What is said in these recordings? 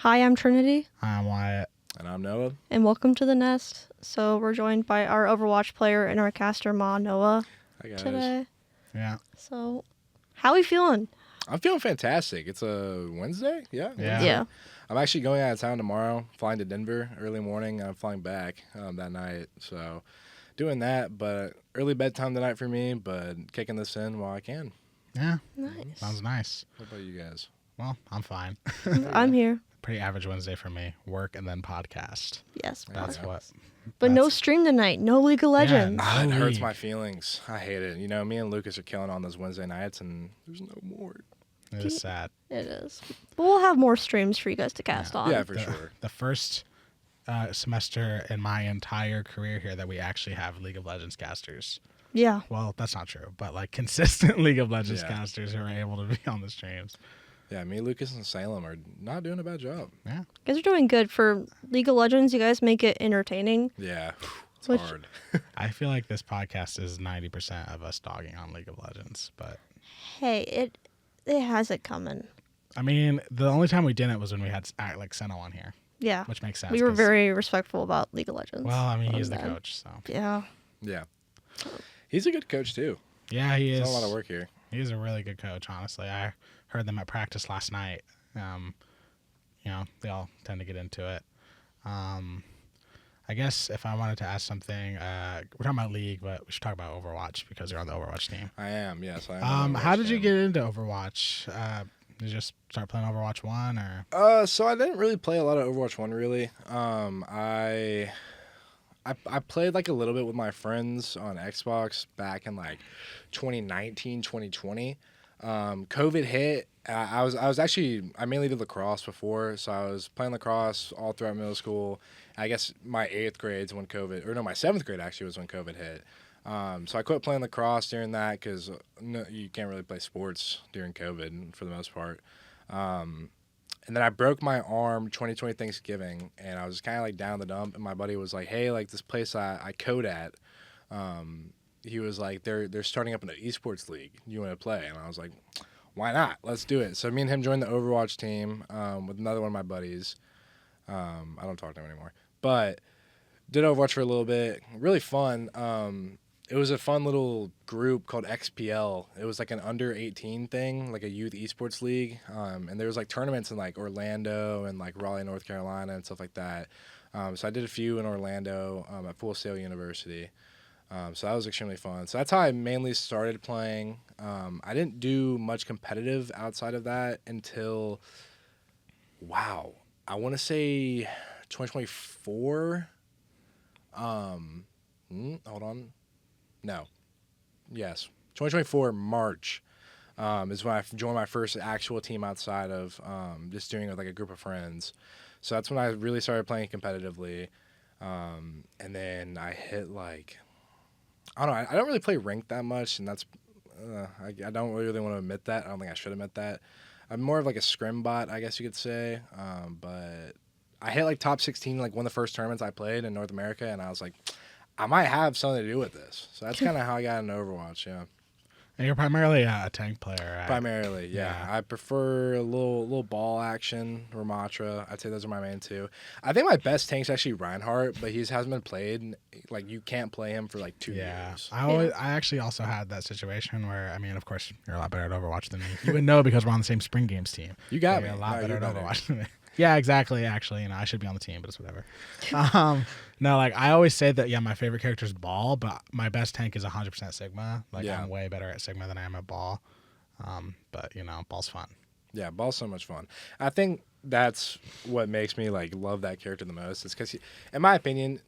Hi, I'm Trinity. I'm Wyatt. And I'm Noah. And welcome to the Nest. So we're joined by our Overwatch player and our caster, Mawnoah, Hi, guys. today. Yeah. So, how are we feeling? I'm feeling fantastic. It's a Wednesday? Yeah. Yeah. I'm actually going out of town tomorrow, flying to Denver early morning. I'm flying back that night. So, doing that, but early bedtime tonight for me, but kicking this in while I can. Yeah. Nice. Sounds nice. What about you guys? Well, I'm fine. I'm here. Pretty average Wednesday for me. Work and then podcast. Yes, That's podcast. what. But no stream tonight. No League of Legends. no. It hurts league. my feelings. I hate it. You know, me and Lucas are killing on those Wednesday nights, and there's no more. It is sad. It is. But we'll have more streams for you guys to cast on. Yeah, for sure. The first semester in my entire career here that we actually have League of Legends casters. Yeah. Well, that's not true, but like consistent League of Legends Yeah. casters who are able to be on the streams. Yeah, me, Lucas, and Salem are not doing a bad job. Yeah. You guys are doing good for League of Legends. You guys make it entertaining. Yeah, it's Which- hard. I feel like this podcast is 90% of us dogging on League of Legends, but Hey, it has it coming. I mean, the only time we didn't was when we had like S01 here, Yeah. which makes sense. We were 'cause- very respectful about League of Legends. well. I mean, he's the That. coach, so Yeah. Yeah. He's a good coach, too. yeah, he He's is. done a lot of work here. He's a really good coach, honestly. I heard them at practice last night. You know, they all tend to get into it. I guess if I wanted to ask something, we're talking about League, but we should talk about Overwatch because you're on the Overwatch team. I am, yes. I am. How did you get into Overwatch? Did you just start playing Overwatch 1 or? So I didn't really play a lot of Overwatch 1, really. I played like a little bit with my friends on Xbox back in like 2019, 2020. COVID hit. I mainly did lacrosse before, so I was playing lacrosse all throughout middle school. I guess my 8th grade's when my 7th grade actually was when COVID hit. So I quit playing lacrosse during that because you can't really play sports during COVID for the most part. And then I broke my arm 2020 Thanksgiving, and I was kind of like down the dump. And my buddy was like, "Hey, like this place I code at, he was like, they're starting up an esports league. You want to play?" And I was like, "Why not? Let's do it." So me and him joined the Overwatch team with another one of my buddies. I don't talk to him anymore, but did Overwatch for a little bit. Really fun. It was a fun little group called XPL. It was like an under 18 thing, like a youth esports league. And there was like tournaments in like Orlando and like Raleigh, North Carolina and stuff like that. So I did a few in Orlando at Full Sail University. So that was extremely fun. So that's how I mainly started playing. I didn't do much competitive outside of that until, I want to say 2024. Hold on. No. Yes. 2024 March is when I joined my first actual team outside of just doing it with like a group of friends. So that's when I really started playing competitively. And then I hit like, I don't know, I don't really play ranked that much, and that's, I don't really want to admit that. I don't think I should admit that. I'm more of like a scrim bot, I guess you could say. But I hit like top 16, like one of the first tournaments I played in North America, and I was like, I might have something to do with this. So that's kind of how I got into Overwatch, yeah. And you're primarily a tank player, right? Primarily, yeah. Yeah. I prefer a little ball action, Ramatra. I'd say those are my main two. I think my best tank's actually Reinhardt, but he hasn't been played. Like, you can't play him for like 2 years. I actually also had that situation where, I mean, of course, you're a lot better at Overwatch than me. You would know because we're on the same Spring Games team. You got You're me. a lot No, better you're at better. Overwatch than me. Yeah, exactly. Actually, I should be on the team, but it's whatever. No, like I always say that. Yeah, my favorite character is Ball, but my best tank is 100% Sigma. Like Yeah. I'm way better at Sigma than I am at Ball. But Ball's fun. Yeah, Ball's so much fun. I think that's what makes me like love that character the most. It's because, in my opinion,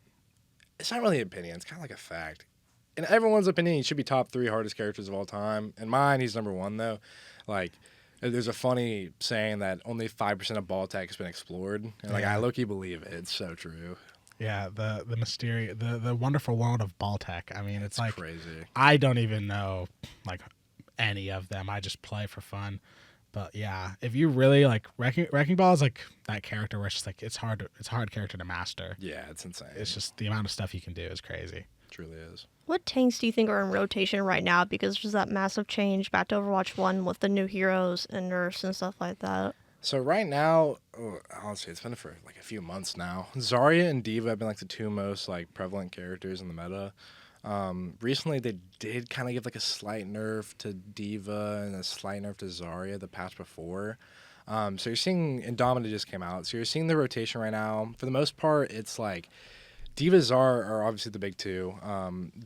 it's not really an opinion. It's kind of like a fact. In everyone's opinion, he should be top 3 hardest characters of all time. In mine, he's number 1 though. Like, there's a funny saying that only 5% of ball tech has been explored, and like Yeah. I low-key believe it. It's so true. Yeah, the mysterious, the wonderful world of Ball Tech. I mean, it's like crazy. I don't even know like any of them. I just play for fun. But yeah, if you really like Wrecking Ball is like that character where it's just like it's a hard character to master. Yeah, it's insane. It's just the amount of stuff you can do is crazy. It truly is. What tanks do you think are in rotation right now? Because there's that massive change back to Overwatch 1 with the new heroes and Nurse and stuff like that. So right now, honestly, it's been for like a few months now. Zarya and Diva have been like the two most like prevalent characters in the meta. Recently, they did kind of give like a slight nerf to Diva and a slight nerf to Zarya the patch before. So you're seeing Indomita just came out, so you're seeing the rotation right now. For the most part, it's like Diva Zar are obviously the big two.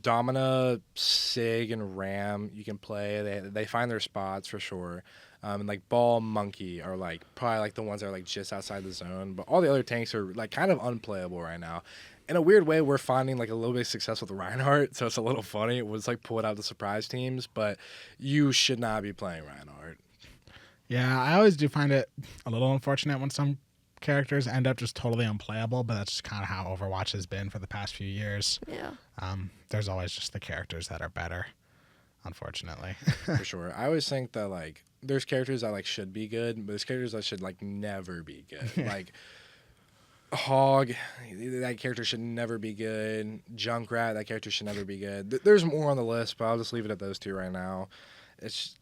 Domina, Sig, and Ram you can play. They find their spots for sure. And like Ball, Monkey are like probably like the ones that are like just outside the zone. But all the other tanks are like kind of unplayable right now. In a weird way, we're finding like a little bit of success with Reinhardt, so it's a little funny. It was like pulling out the surprise teams, but you should not be playing Reinhardt. Yeah, I always do find it a little unfortunate when some characters end up just totally unplayable, but that's just kind of how Overwatch has been for the past few years. Yeah. There's always just the characters that are better, unfortunately. For sure. I always think that like there's characters that like should be good, but there's characters that should like never be good. Like Hog, that character should never be good. Junkrat, that character should never be good. There's more on the list, but I'll just leave it at those two right now. It's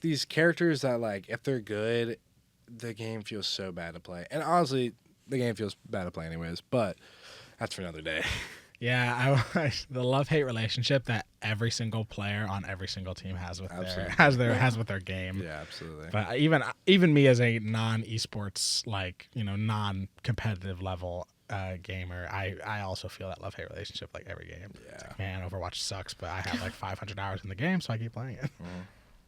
these characters that like if they're good, the game feels so bad to play. And honestly, the game feels bad to play anyways, but that's for another day. Yeah, the love-hate relationship that every single player on every single team has with Absolutely. has with their game. Yeah, absolutely. But even me as a non-esports, like, non-competitive level gamer, I also feel that love-hate relationship like every game. Yeah. It's like, man, Overwatch sucks, but I have like 500 hours in the game, so I keep playing it.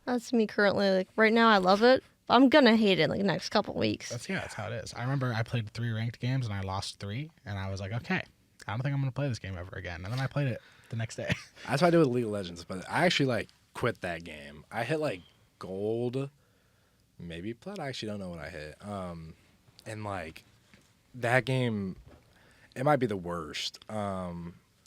That's me currently. Like right now, I love it. But I'm gonna hate it like the next couple weeks. That's how it is. I remember I played 3 ranked games and I lost 3, and I was like, okay, I don't think I'm gonna play this game ever again. And then I played it the next day. That's what I did with League of Legends, but I actually like quit that game. I hit like gold, maybe plat. I actually don't know what I hit. And like that game, it might be the worst.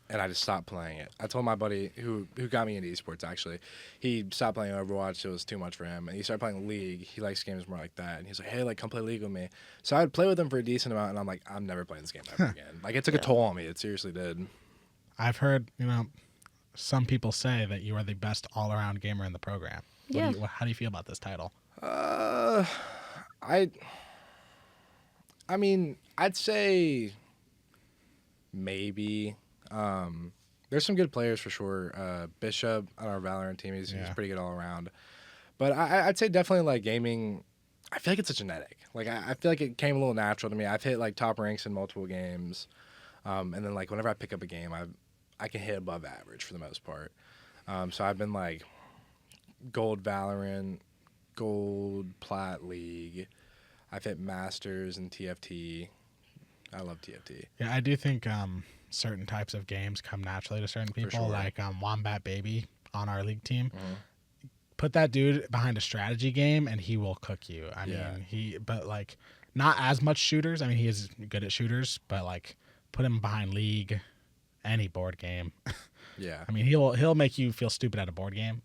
And I just stopped playing it. I told my buddy who got me into esports, actually, he stopped playing Overwatch. It was too much for him, and he started playing League. He likes games more like that, and he's like, hey, like come play League with me. So I'd play with him for a decent amount, and I'm like, I'm never playing this game ever again. Like it took a toll on me. It seriously did. I've heard, some people say that you are the best all-around gamer in the program. Yeah. How do you feel about this title? I mean, I'd say maybe. There's some good players for sure. Bishop on our Valorant team, he's pretty good all around. But I'd say definitely like gaming, I feel like it's a genetic. Like I feel like it came a little natural to me. I've hit like top ranks in multiple games. And then like whenever I pick up a game, I can hit above average for the most part. So I've been like gold Valorant, gold Plat League. I've hit Masters and TFT. I love TFT. Yeah, I do think certain types of games come naturally to certain people. sure. Like Wombat Baby on our league team. Put that dude behind a strategy game and he will cook you. I mean, but like not as much shooters. I mean, he is good at shooters, but like put him behind league, any board game. Yeah. I mean, he'll make you feel stupid at a board game.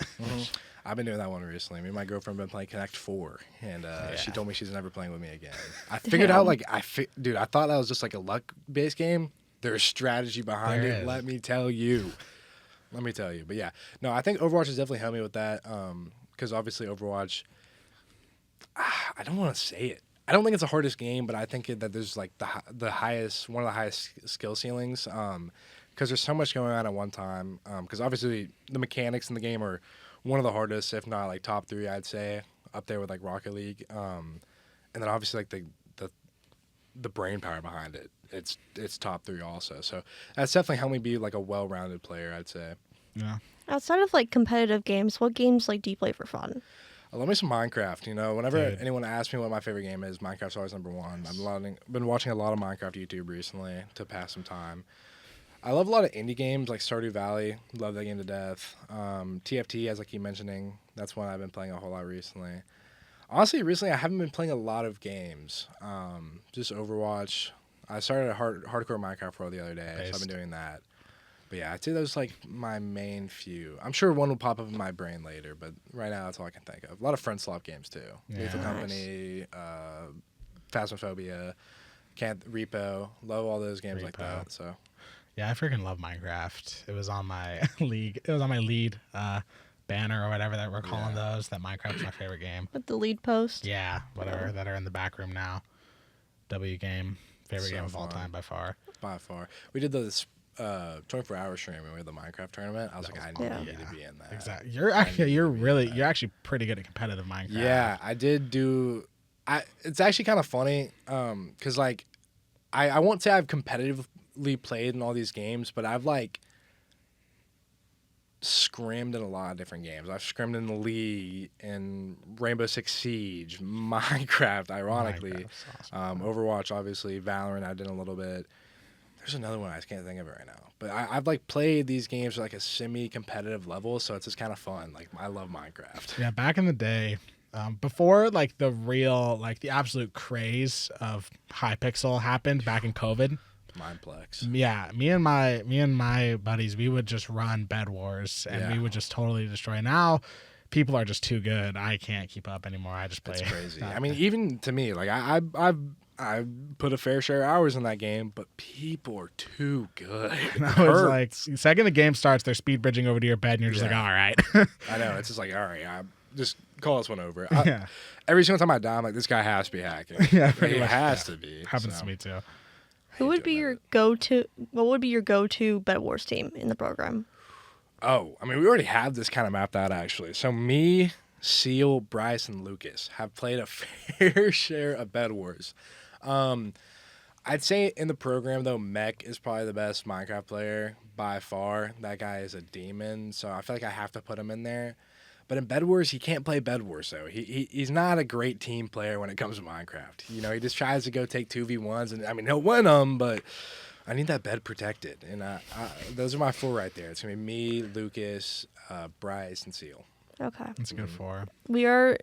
I've been doing that one recently. Me and my girlfriend have been playing Connect 4, and she told me she's never playing with me again. I figured out, like, dude, I thought that was just like a luck-based game. There's strategy behind it. Let me tell you. But yeah, no, I think Overwatch has definitely helped me with that, because obviously Overwatch, I don't want to say it. I don't think it's the hardest game, but I think that there's like the highest, one of the highest skill ceilings, because there's so much going on at one time. Because obviously the mechanics in the game are one of the hardest, if not like top 3, I'd say, up there with like Rocket League. And then obviously like the brain power behind it, it's top 3 also. So that's definitely helped me be like a well-rounded player, I'd say. Yeah. Outside of like competitive games, what games like do you play for fun? I love me some Minecraft. Whenever anyone asks me what my favorite game is, Minecraft's always number one. I've been watching a lot of Minecraft YouTube recently to pass some time. I love a lot of indie games like Stardew Valley. Love that game to death. TFT, as I keep mentioning, that's one I've been playing a whole lot recently. Honestly, recently I haven't been playing a lot of games. Just Overwatch. I started a hardcore Minecraft Pro the other day, so I've been doing that. But yeah, I'd say those like my main few. I'm sure one will pop up in my brain later, but right now that's all I can think of. A lot of friend swap games too. Yeah. Lethal Company, Phasmophobia, Repo. Love all those games like that. So yeah, I freaking love Minecraft. It was on my league. It was on my lead banner or whatever that we're calling those. That Minecraft's my favorite game. With the lead post. Yeah, whatever that are in the back room now. W game, favorite game of all time by far. By far, we did this 24-hour stream when we had the Minecraft tournament. I was like, I need to be in that. Exactly. You're actually pretty good at competitive Minecraft. Yeah, I did do. It's actually kind of funny, because like, I won't say I've competitively played in all these games, but I've like scrimmed in a lot of different games. I've scrimmed in the League, in Rainbow Six Siege, Minecraft, ironically, awesome. Overwatch, obviously, Valorant. I did a little bit. There's another one I just can't think of it right now. But I've like played these games at like a semi-competitive level, so it's just kind of fun. Like I love Minecraft. Yeah, back in the day, before like the real like the absolute craze of Hypixel happened back in COVID. Mineplex. Yeah, me and my buddies, we would just run Bed Wars and we would just totally destroy. Now, people are just too good. I can't keep up anymore. I just play. It's crazy. I mean, even to me, like I put a fair share of hours in that game, but people are too good. It's like second the game starts, they're speed bridging over to your bed, and you're just like, all right. I know. It's just like, all right, just call this one over. Yeah. Every single time I die, I'm like, this guy has to be hacking. Yeah, he has to be. Happens to me too. Who would be your go-to? What would be your go-to Bed Wars team in the program? Oh, I mean, we already have this kind of mapped out actually. So me, Seal, Bryce, and Lucas have played a fair share of Bed Wars. I'd say in the program though, Mech is probably the best Minecraft player by far. That guy is a demon, so I feel like I have to put him in there. But in Bed Wars, he can't play Bed Wars, though. He's not a great team player when it comes to Minecraft. You know, he just tries to go take 2v1s, and I mean, he'll win them, but I need that bed protected. And those are my four right there. It's going to be me, Lucas, Bryce, and Seal. Okay. That's a good four. We are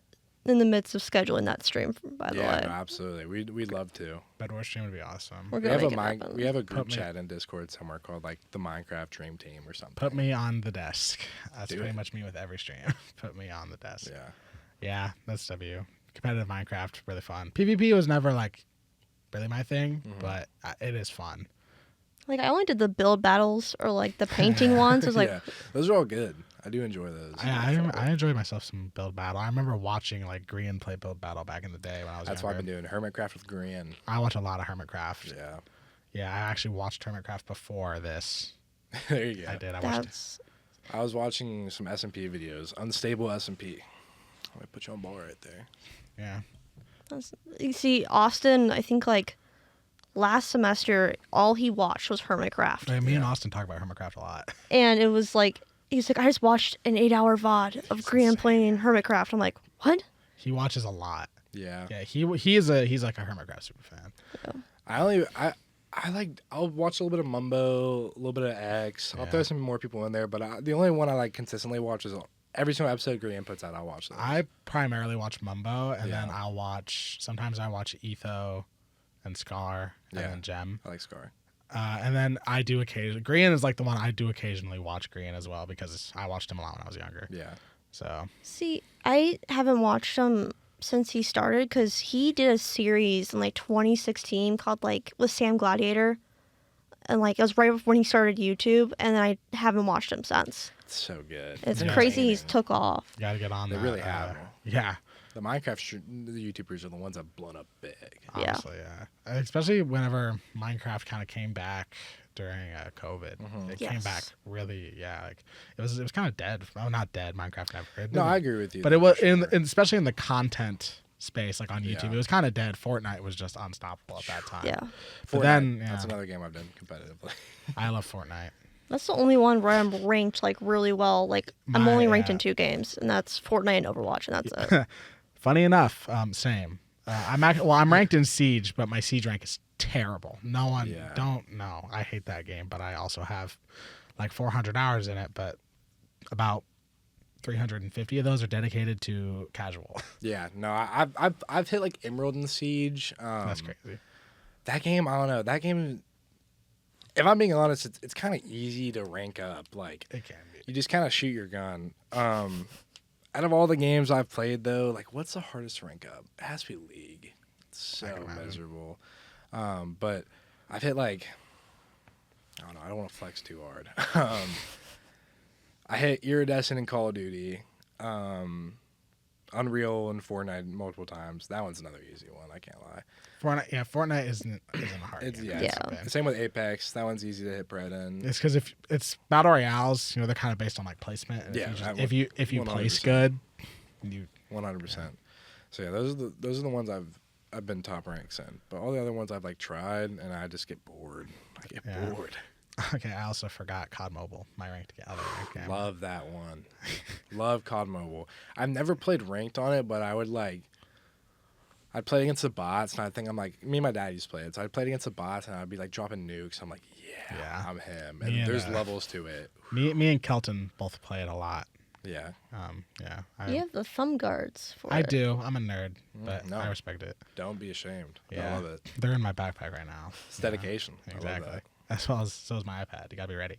in the midst of scheduling that stream, by the way. Yeah, no, absolutely. We'd love to. Bed Wars stream would be awesome. We're gonna make it happen. We have a group chat in Discord somewhere called like the Minecraft Dream Team or something. Put me on the desk. That's pretty much me with every stream. Put me on the desk. Yeah. Yeah, that's W. Competitive Minecraft, really fun. PvP was never like really my thing, but it is fun. Like I only did the build battles or like the painting ones. It was like, yeah, those are all good. I do enjoy those. I enjoy myself some build battle. I remember watching like Grian play build battle back in the day when I was That's younger. what I've been doing. Hermitcraft with Grian. I watch a lot of Hermitcraft. Yeah. Yeah, I actually watched Hermitcraft before this. There you go. I did. I was watching some S&P videos. Unstable S&P. I'm going to put you on ball right there. Yeah. You see, Austin, I think like last semester, all he watched was Hermitcraft. Me and Austin talk about Hermitcraft a lot. And it was like, he's like, I just watched an 8-hour VOD of Grian playing Hermitcraft. I'm like, what? He watches a lot. Yeah. Yeah, he's like a Hermitcraft super fan. Yeah. I'll watch a little bit of Mumbo, a little bit of X. I'll throw some more people in there, but the only one I like consistently watch is every single episode Grian puts out. I'll watch those. I primarily watch Mumbo, and then sometimes I watch Etho and Scar and then Gem. I like Scar. And then I do occasionally. Grian is like the one I do occasionally watch Grian as well because I watched him a lot when I was younger. Yeah. So. See, I haven't watched him since he started because he did a series in like 2016 called like with Sam Gladiator, and like it was right when he started YouTube, and then I haven't watched him since. It's so good. It's crazy he's took off. You gotta get on They that. really have. Yeah. The Minecraft the YouTubers are the ones that have blown up big. Honestly, yeah. Especially whenever Minecraft kind of came back during COVID. It came back really, like it was kind of dead. Oh, not dead. Minecraft never. No, I agree with you. But it was especially in the content space, like on YouTube, it was kind of dead. Fortnite was just unstoppable at that time. Yeah. But then that's another game I've done competitively. I love Fortnite. That's the only one where I'm ranked like really well. Like I'm only ranked in 2 games, and that's Fortnite and Overwatch, and that's it. Funny enough, same. I'm ranked in Siege, but my Siege rank is terrible. No one don't know. I hate that game, but I also have like 400 hours in it, but about 350 of those are dedicated to casual. Yeah, no, I've hit like Emerald in Siege. That's crazy. That game, I don't know. That game, if I'm being honest, it's kind of easy to rank up. Like It can be. You just kind of shoot your gun. Out of all the games I've played, though, like what's the hardest to rank up? It has to be League. It's so miserable. But I've hit like, I don't know. I don't want to flex too hard. I hit Iridescent in Call of Duty, Unreal and Fortnite multiple times. That one's another easy one. I can't lie. Fortnite isn't a hard game. Yeah. Same with Apex. That one's easy to hit bread in. It's because if it's battle royales, they're kind of based on like placement. And if you place 100%. good, you 100%. So yeah, those are the ones I've been top ranks in. But all the other ones I've like tried, and I just get bored. I get bored. Okay, I also forgot COD Mobile, my ranked game. Love that one. Love COD Mobile. I've never played ranked on it, but I'd play against the bots, and I think me and my dad used to play it, so I'd play against the bots, and I'd be like dropping nukes. I'm like, yeah. I'm him. And there's levels to it. Me and Kelton both play it a lot. Yeah. You have the thumb guards for I it. do. I'm a nerd, but I respect it. Don't be ashamed. Yeah. I love it. They're in my backpack right now. It's dedication. Exactly. As well as so is my iPad. You gotta be ready.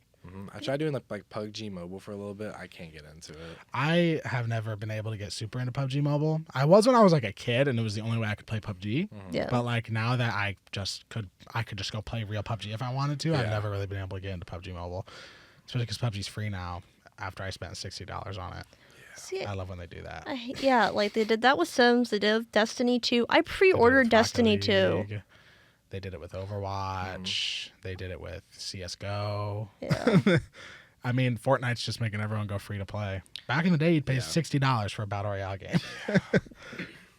I tried doing like PUBG Mobile for a little bit. I can't get into it. I have never been able to get super into PUBG Mobile. I was when I was like a kid, and it was the only way I could play PUBG. Yeah. But like now that I could just go play real PUBG if I wanted to. I've never really been able to get into PUBG Mobile, especially because PUBG's free now. After I spent $60 on it. See, I love when they do that. Like they did that with Sims. They did with Destiny 2. I pre-ordered Destiny 2. They did it with Overwatch. They did it with CSGO. Yeah. I mean, Fortnite's just making everyone go free to play. Back in the day, you'd pay $60 for a battle royale game.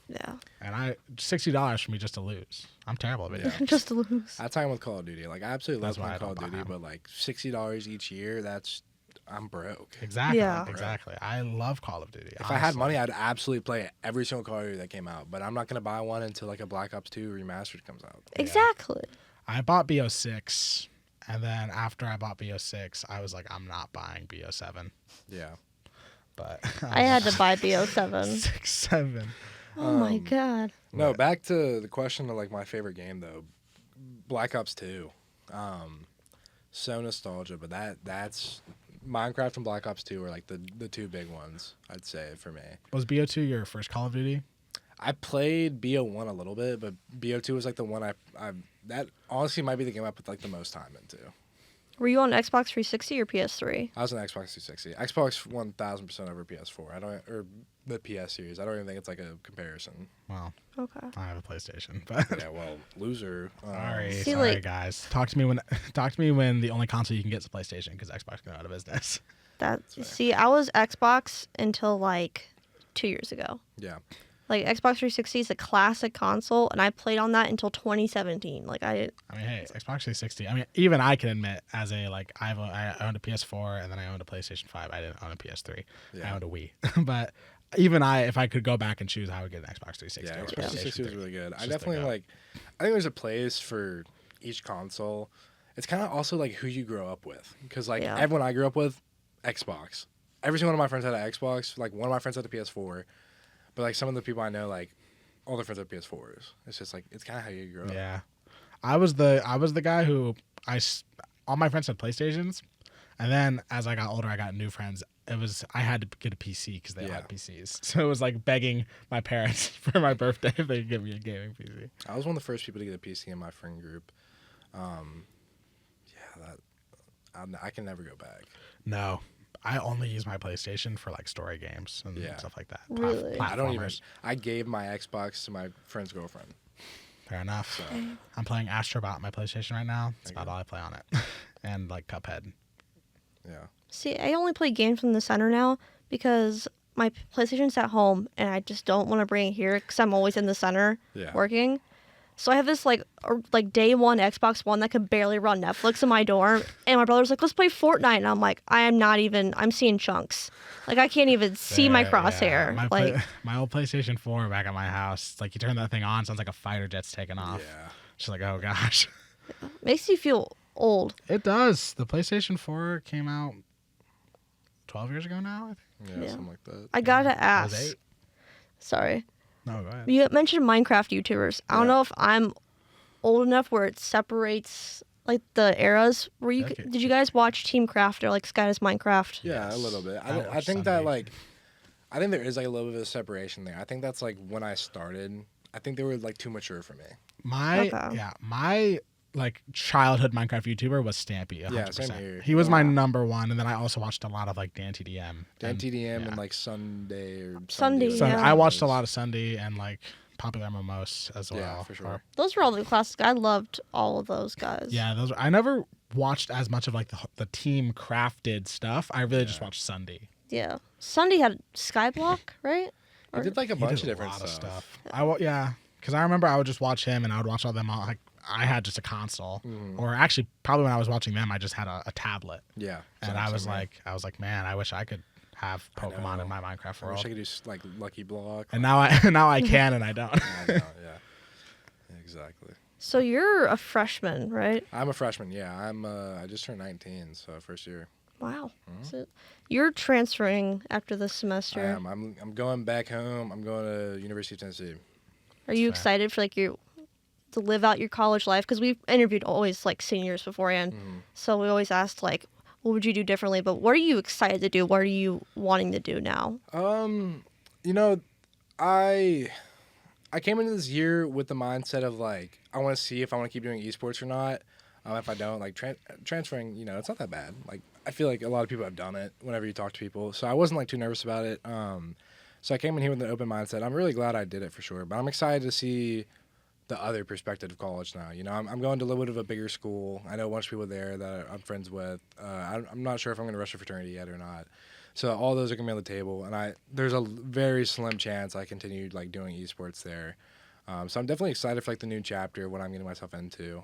Yeah. And $60 for me just to lose. I'm terrible at it. Just to lose. That's time with Call of Duty. Like I absolutely love That's why playing I Call of don't buy Duty, them. but like $60 each year, I'm broke. Exactly. Yeah. Exactly. I love Call of Duty. If I had money, I'd absolutely play every single Call of Duty that came out. But I'm not gonna buy one until like a Black Ops 2 remastered comes out. Exactly. I bought BO6, and then after I bought BO6, I was like, I'm not buying BO7. Yeah. But I had to buy BO7. 6, 7. Oh my god. No, back to the question of like my favorite game though, Black Ops 2. So nostalgia, but that's Minecraft and Black Ops 2 are like the two big ones, I'd say, for me. Was BO2 your first Call of Duty? I played BO1 a little bit, but BO2 was like the one that honestly might be the game I put like the most time into. Were you on Xbox 360 or PS3? I was on Xbox 360. Xbox 1000% over PS4. Or the PS series. I don't even think it's like a comparison. Well, Okay. I have a PlayStation, but Yeah, well, loser. sorry, guys. Talk to me when the only console you can get is a PlayStation, because Xbox going out of business. See, I was Xbox until like 2 years ago. Yeah. Like Xbox 360 is a classic console, and I played on that until 2017. Like I mean, hey, Xbox 360. I mean, even I can admit, as a like, I owned a PS4 and then I owned a PlayStation 5. I didn't own a PS3. Yeah. I owned a Wii. But even if I could go back and choose, I would get an Xbox 360. Yeah, or a Xbox 360 was PlayStation really good. I Just definitely to go. I think there's a place for each console. It's kind of also like who you grow up with, because like everyone I grew up with, Xbox. Every single one of my friends had an Xbox. Like one of my friends had a PS4, but like some of the people I know, like all their friends had PS4s. It's just like it's kind of how you grow up. Yeah, I was the guy who all my friends had PlayStations, and then as I got older, I got new friends. I had to get a PC because they all had PCs, so it was like begging my parents for my birthday if they could give me a gaming PC. I was one of the first people to get a PC in my friend group. I can never go back. No, I only use my PlayStation for like story games and stuff like that. Really? I gave my Xbox to my friend's girlfriend. Fair enough. So, I'm playing Astrobot on my PlayStation right now. That's about all I play on it. And like Cuphead. Yeah. See, I only play games from the center now because my PlayStation's at home, and I just don't want to bring it here because I'm always in the center working. So I have this like day one Xbox One that could barely run Netflix in my dorm, and my brother's like, let's play Fortnite, and I'm like, I'm seeing chunks. Like I can't even see my crosshair. Yeah. My old PlayStation 4 back at my house, like you turn that thing on, sounds like a fighter jet's taking off. Yeah. Just like, oh gosh. Makes you feel old. It does. The PlayStation 4 came out 12 years ago now, I think. Yeah, something like that. I gotta ask. Was 8? Sorry. No, go ahead. You mentioned Minecraft YouTubers. I don't know if I'm old enough where it separates like the eras. Did you guys watch Team Craft or like Sky's Minecraft? Yeah, a little bit. I think I think there is like a little bit of a separation there. I think that's like when I started. I think they were like too mature for me. My like childhood Minecraft YouTuber was Stampy. 100%. Yeah, same here. He was my number one, and then I also watched a lot of like Dan TDM. And like Sunday or Sunday, whatever yeah. I it watched a was. lot of Sunday and like Popular MMOs as well. Yeah, for sure. Those were all the classics. I loved all of those guys. Yeah, those. I never watched as much of like the team crafted stuff. I really just watched Sunday. Yeah. Sunday had Skyblock, right? He did like a bunch of He did different lot of stuff. Yeah, because I remember I would just watch him and I would watch all them. Like I had just a console, or actually probably when I was watching them, I just had a tablet. Yeah, And I was like, man, I wish I could have Pokemon in my Minecraft I world. wish I could do like Lucky Block. And now I can and I don't. I know, yeah, exactly. So you're a freshman, right? I'm a freshman. Yeah, I just turned 19, so first year. Wow. So you're transferring after this I semester. am. I'm going back home. I'm going to University of Tennessee. Are you excited for like you to live out your college life? Because we've interviewed always like seniors beforehand, so we always asked like, what would you do differently? But what are you excited to do? What are you wanting to do now? You know, I came into this year with the mindset of like I want to see if I want to keep doing esports or not. If I don't, like transferring, you know, it's not that bad. Like I feel like a lot of people have done it whenever you talk to people, so I wasn't like too nervous about it. So I came in here with an open mindset. I'm really glad I did it for sure, but I'm excited to see the other perspective of college now. You know, I'm going to a little bit of a bigger school. I know a bunch of people there that I'm friends with. I'm not sure if I'm going to rush a fraternity yet or not. So all those are going to be on the table, and there's a very slim chance I continue like doing esports there. So I'm definitely excited for like the new chapter, what I'm getting myself into,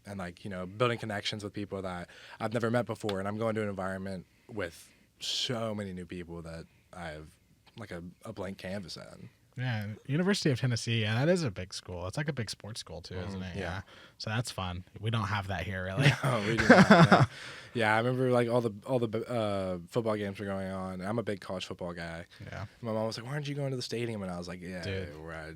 and like, you know, building connections with people that I've never met before, and I'm going to an environment with so many new people that I have like a blank canvas in. Yeah, University of Tennessee. Yeah, that is a big school. It's like a big sports school too, isn't it? Yeah. So that's fun. We don't have that here, really. Oh, we do not, no. Yeah, I remember like all the football games were going on. I'm a big college football guy. Yeah. My mom was like, "Why aren't you going to the stadium?" And I was like, "Yeah, Dude.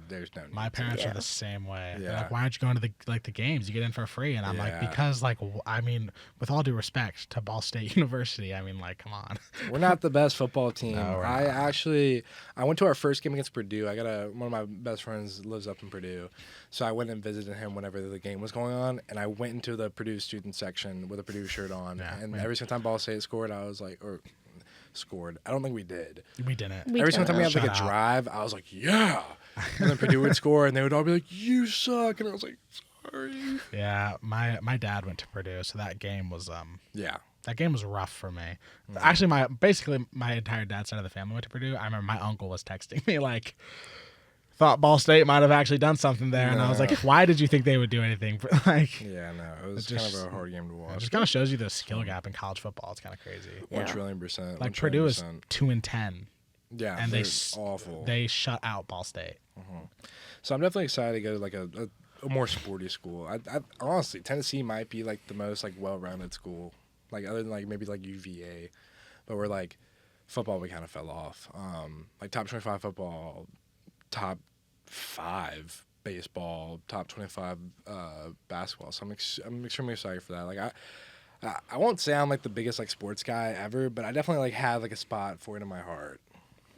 there's no need My to." parents are the same way. They're Yeah. like, why aren't you going to the games? You get in for free. And I'm like, Yeah. because like, I mean, with all due respect to Ball State University, I mean, like, come on. We're not the best football team. No, we're I went to our first game against Purdue. I got one of my best friends lives up in Purdue, so I went and visited him whenever the game was going on, and I went into the Purdue student section with a Purdue shirt on, and every single time Ball State scored, I was like, or scored. I don't think we did. We didn't. We Every single time we had like a Shut out. drive, I was like, yeah. And then Purdue would score, and they would all be like, you suck, and I was like, sorry. Yeah, my dad went to Purdue, so that game was Yeah. that game was rough for me. Actually, my entire dad's side of the family went to Purdue. I remember my uncle was texting me like, thought Ball State might have actually done something there, and I was like, why did you think they would do anything? For, like, Yeah, no, it was It just- kind of a hard game to it watch. just kind of shows you the skill gap in college football. It's kind of crazy. 1 trillion %. Like Purdue is 2-10, yeah, and they're they awful. They shut out Ball State. So I'm definitely excited to go to like a more sporty school. I honestly, Tennessee might be like the most like well-rounded school, like other than like maybe like UVA, but we're like football we kind of fell off. Like top 25 football, top 5 baseball, top 25 basketball. So I'm extremely excited for that. Like I won't say I'm like the biggest like sports guy ever, but I definitely like have like a spot for it in my heart.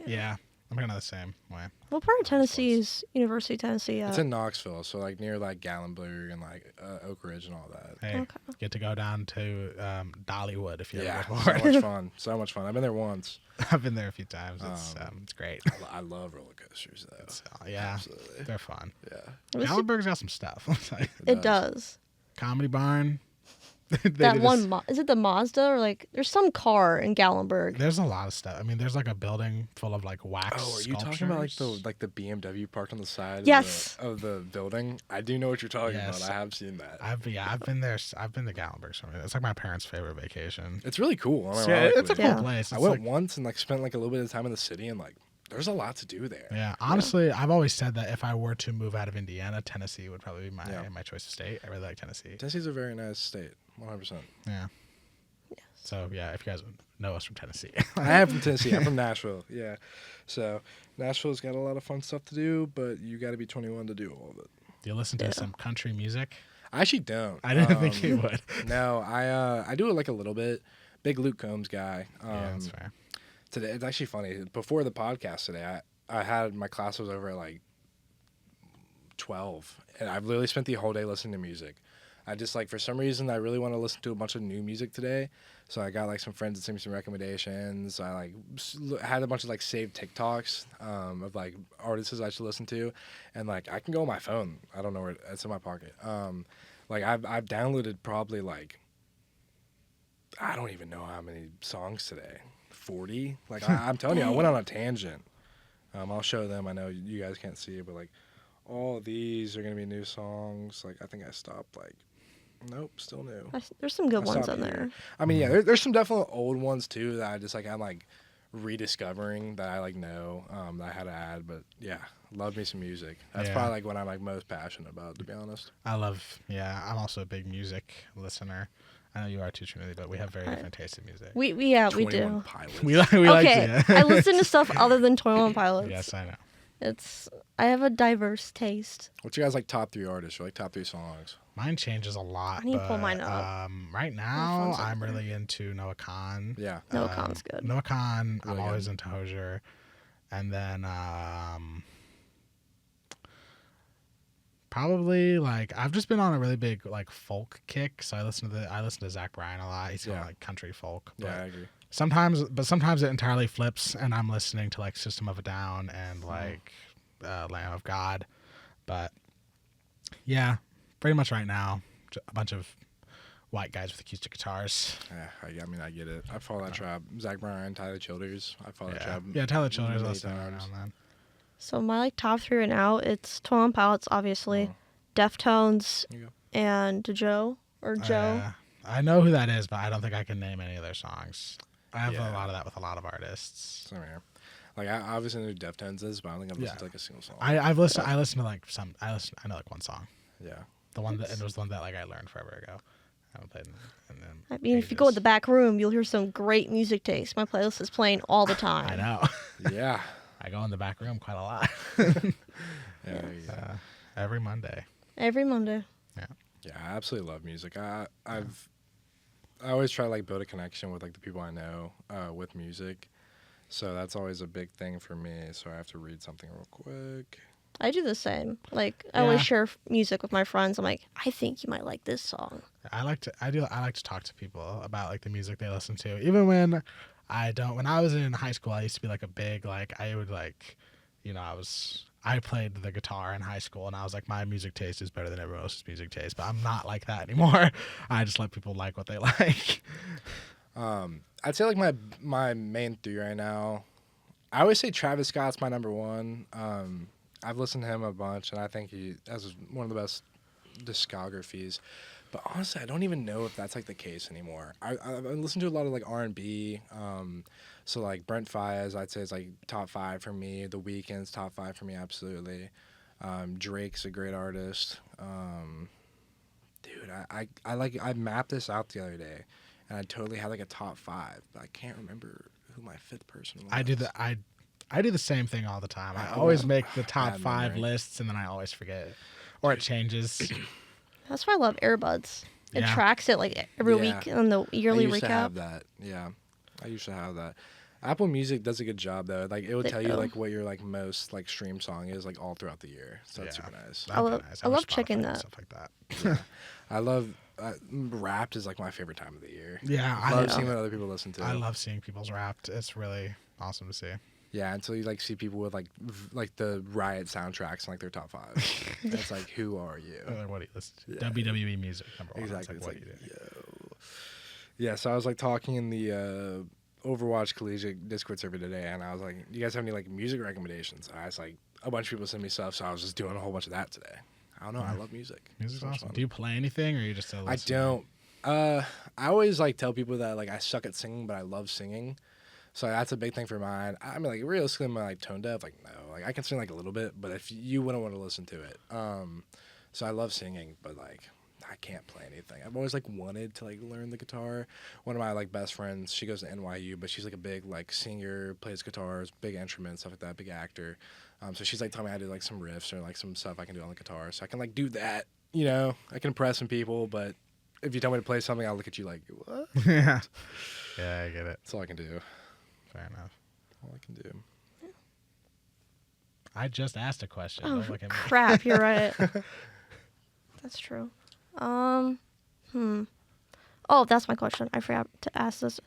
Yeah, I'm kind of the same way. What part of Tennessee is University of Tennessee at? It's in Knoxville, so like near like Gallenberg and like Oak Ridge and all that. Hey, Okay. get to go down to Dollywood if you Yeah, ever so go for it. much fun. So much fun. I've been there once. I've been there a few times. It's great. I love roller coasters though. Yeah, Absolutely. they're fun. Yeah. Gallenberg's got some stuff. It does. Comedy Barn. They That did one, this- is it the Mazda or like there's some car in Gallenberg? There's a lot of stuff. I mean, there's like a building full of like wax. Oh, are you talking about sculptures. like the BMW parked on the side Yes. of the building? I do know what you're talking Yes. about. I have seen that. I've been there. I've been to Gallenberg. So it's like my parents' favorite vacation. It's really cool. Yeah, it's a cool Yeah. place. I It's went like, once and like spent like a little bit of time in the city and like there's a lot to do there. yeah, honestly, I've always said that if I were to move out of Indiana, Tennessee would probably be my choice of state. I really like Tennessee. Tennessee's a very nice state. 100%. Yeah. So yeah, if you guys know us from Tennessee, I am from Tennessee. I'm from Nashville. Yeah. So Nashville's got a lot of fun stuff to do, but you got to be 21 to do all of it. do you listen to some country music? I actually don't. I didn't think you would. No, I do it like a little bit. Big Luke Combs guy. Yeah, that's fair. Today it's actually funny. Before the podcast today, I had my class was over at like 12, and I've literally spent the whole day listening to music. I just like for some reason I really want to listen to a bunch of new music today. So I got like some friends that sent me some recommendations. I like had a bunch of like saved TikToks of like artists I should listen to, and like I can go on my phone. I don't know where it's in my pocket. Like I've downloaded probably like I don't even know how many songs today. 40. Like I'm telling you, I went on a tangent. I'll show them. I know you guys can't see it, but like all these are gonna be new songs. Like I think I stopped like. Nope, still new. There's some good ones on here. there. I mean, yeah, there's some definitely old ones too that I just like I'm like rediscovering that I like know that I had to add. But yeah, love me some music. That's probably like what I'm like most passionate about, to be honest. I'm also a big music listener. I know you are too, Trinity, but we have very different tastes in music. We do. Pilots. We like Okay, I listen to stuff other than 21 Pilots. Yes, I know. I have a diverse taste. What's your guys like top 3 artists or like top 3 songs? Mine changes a lot. I need to pull mine up. Right now, I'm really into Noah Khan. Yeah. Noah Khan's good. Noah Khan, Really I'm always good. into Hozier. And then probably like I've just been on a really big like folk kick. So I listen to Zach Bryan a lot. He's kind of like country folk. But Yeah, I agree. Sometimes it entirely flips and I'm listening to like System of a Down and like Lamb of God. But yeah, pretty much right now, a bunch of white guys with acoustic guitars. Yeah, I mean, I get it. I follow that tribe. Zach Bryan, Tyler Childers. I follow that tribe. Yeah, Tyler Childers many listening right times. now, man. So my like top 3 right now, it's 21 Pilots, obviously, Deftones, There you go. and Joe. I know who that is, but I don't think I can name any of their songs. I have Yeah. a lot of that with a lot of artists. Same here. Like I obviously know who Deftones is, but I don't think I've listened to like a single song. I listened to like I know like one song. Yeah. It was the one that like I learned forever ago. I haven't played in I mean, if you go in the back room, you'll hear some great music taste. My playlist is playing all the time. I know. Yeah. I go in the back room quite a lot. Yeah. Every Monday. Every Monday. Yeah, I absolutely love music. I always try to like build a connection with like the people I know with music. So that's always a big thing for me. So I have to read something real quick. I do the same. Like, I always share music with my friends. I'm like, I think you might like this song. I like to talk to people about like the music they listen to. Even when I was in high school, I used to be like a big like I would like, you know, I played the guitar in high school and I was like my music taste is better than everyone else's music taste, but I'm not like that anymore. I just let people like what they like. I'd say like my main 3 right now. I always say Travis Scott's my number 1. I've listened to him a bunch, and I think he has one of the best discographies. But honestly, I don't even know if that's like the case anymore. I listen to a lot of like R&B. So like Brent Faiyaz, I'd say is like top 5 for me. The Weeknd's top 5 for me, absolutely. Drake's a great artist. Dude, I mapped this out the other day, and I totally had like a top 5, but I can't remember who my 5th person was. I do the same thing all the time. I always make the top 5 lists and then I always forget it. Or it changes. That's why I love Airbuds. It Yeah. tracks it like every week on the yearly I used recap. to have that. Yeah, I used to have that. Apple Music does a good job though. Like it would They tell you do. like what your like most like stream song is like all throughout the year. So that's super nice. That'd be love- nice. I wish love checking Spotify did that. Stuff like that. I love Wrapped is like my favorite time of the year. Yeah, I love seeing what other people listen to. I love seeing people's Wrapped. It's really awesome to see. Yeah, until you like see people with like the Riot soundtracks and like their top 5. It's like, who are you? What do you listen to? WWE music, number 1. Exactly. It's It's like, what like, do you do? yo. Yeah, so I was like talking in the Overwatch Collegiate Discord server today, and I was like, "You guys have any like music recommendations?" And I was like, a bunch of people send me stuff, so I was just doing a whole bunch of that today. I don't know. I love music. Music's So much awesome. fun. Do you play anything or are you just a I listener? don't. I always like tell people that like I suck at singing, but I love singing. So that's a big thing for mine. I mean, like realistically, am I like tone deaf? Like no. Like I can sing like a little bit, but if you wouldn't want to listen to it, so I love singing, but like I can't play anything. I've always like wanted to like learn the guitar. One of my like best friends, she goes to NYU, but she's like a big like singer, plays guitars, big instruments, stuff like that, big actor. So she's like telling me how to do like some riffs or like some stuff I can do on the guitar. So I can like do that. You know, I can impress some people, but if you tell me to play something, I'll look at you like, what? Yeah. Yeah, I get it. That's all I can do. Fair enough. All I can do. I just asked a question. Oh, Don't look at me. crap. You're right. That's true. Oh, that's my question. I forgot to ask this.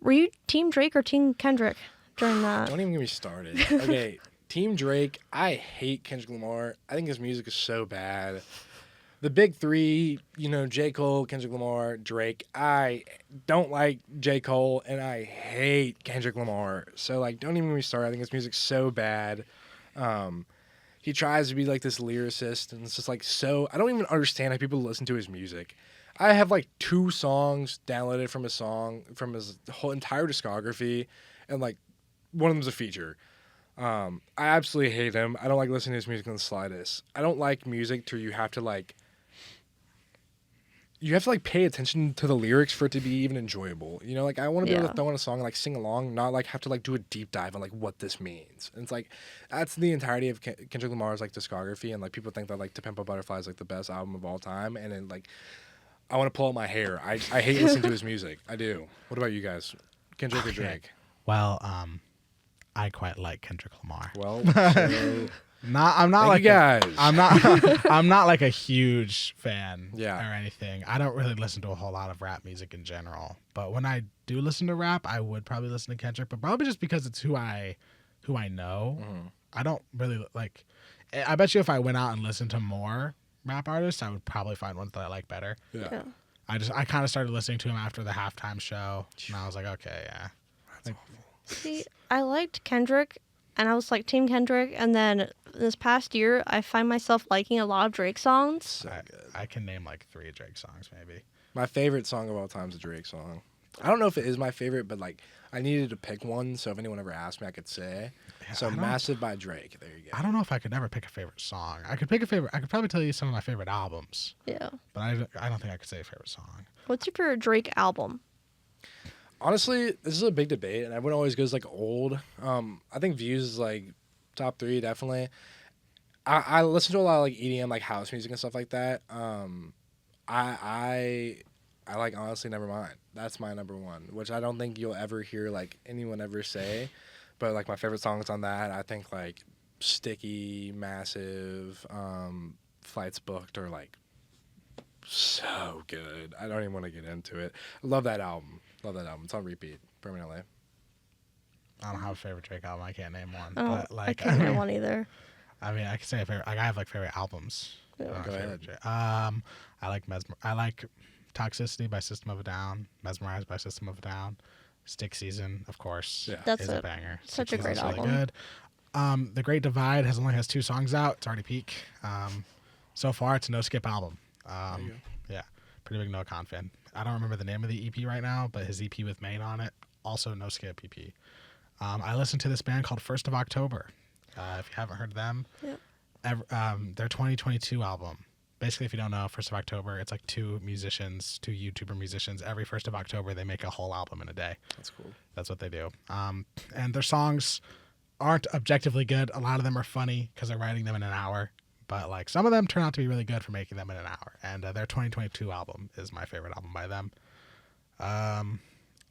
Were you Team Drake or Team Kendrick during that? Don't even get me started. Okay, Team Drake. I hate Kendrick Lamar. I think his music is so bad. The big three, J. Cole, Kendrick Lamar, Drake. I don't like J. Cole, and I hate Kendrick Lamar. So, like, don't even get me started. I think his music's so bad. He tries to be, like, this lyricist, and it's just, like, so... I don't even understand how people listen to his music. I have, like, 2 songs downloaded from his whole entire discography, and, like, one of them's a feature. I absolutely hate him. I don't like listening to his music in the slightest. I don't like music to you have to, like, pay attention to the lyrics for it to be even enjoyable. Like, I want to be able to throw in a song and, like, sing along, not, like, have to, like, do a deep dive on, like, what this means. And it's, like, that's the entirety of Kendrick Lamar's, like, discography. And, like, people think that, like, To Pimp a Butterfly is, like, the best album of all time. And then, like, I want to pull out my hair. I hate listening to his music. I do. What about you guys? Kendrick or Drake? Well, I quite like Kendrick Lamar. Well, I'm not thank like you guys. I'm not like a huge fan Yeah. or anything. I don't really listen to a whole lot of rap music in general. But when I do listen to rap, I would probably listen to Kendrick, but probably just because it's who I know. Mm-hmm. I don't really like. I bet you if I went out and listened to more rap artists, I would probably find ones that I like better. Yeah. I kind of started listening to him after the halftime show, and I was like, okay, yeah. That's awful. See, I liked Kendrick, and I was like Team Kendrick, and then this past year, I find myself liking a lot of Drake songs. So good. I can name like 3 Drake songs maybe. My favorite song of all time is a Drake song. I don't know if it is my favorite, but like I needed to pick one, so if anyone ever asked me, I could say. Yeah, So Massive by Drake. There you go. I don't know if I could ever pick a favorite song. I could probably tell you some of my favorite albums, Yeah. but I don't think I could say a favorite song. What's your favorite Drake album? Honestly, this is a big debate, and everyone always goes like old. I think Views is like top 3 definitely. I listen to a lot of like EDM, like house music and stuff like that. I like Honestly Nevermind. That's my number 1, which I don't think you'll ever hear like anyone ever say. But like my favorite songs on that, I think like Sticky, Massive, Flights Booked are like so good. I don't even want to get into it. I love that album. It's on repeat permanently. I don't have a favorite Drake album. I can't name one. Oh, But like, I can't name one either. I mean, I can say a favorite. Like, I have like favorite albums. Yeah. I don't have Go favorite ahead. Drake. I like Toxicity by System of a Down. Mesmerized by System of a Down. Stick Season, of course, Yeah. That's is a banger. such Stick a great Season's album. Really good. The Great Divide only has 2 songs out. It's already peak. So far, it's a no skip album. There you go. Yeah, pretty big No Con fan. I don't remember the name of the EP right now, but his EP with Maine on it, also no skip EP. I listened to this band called 1st of October. If you haven't heard them, Yep. Their 2022 album. Basically, if you don't know, 1st of October, it's like 2 YouTuber musicians. Every 1st of October, they make a whole album in a day. That's cool. That's what they do. And their songs aren't objectively good. A lot of them are funny because they're writing them in an hour. But like some of them turn out to be really good for making them in an hour. And their 2022 album is my favorite album by them.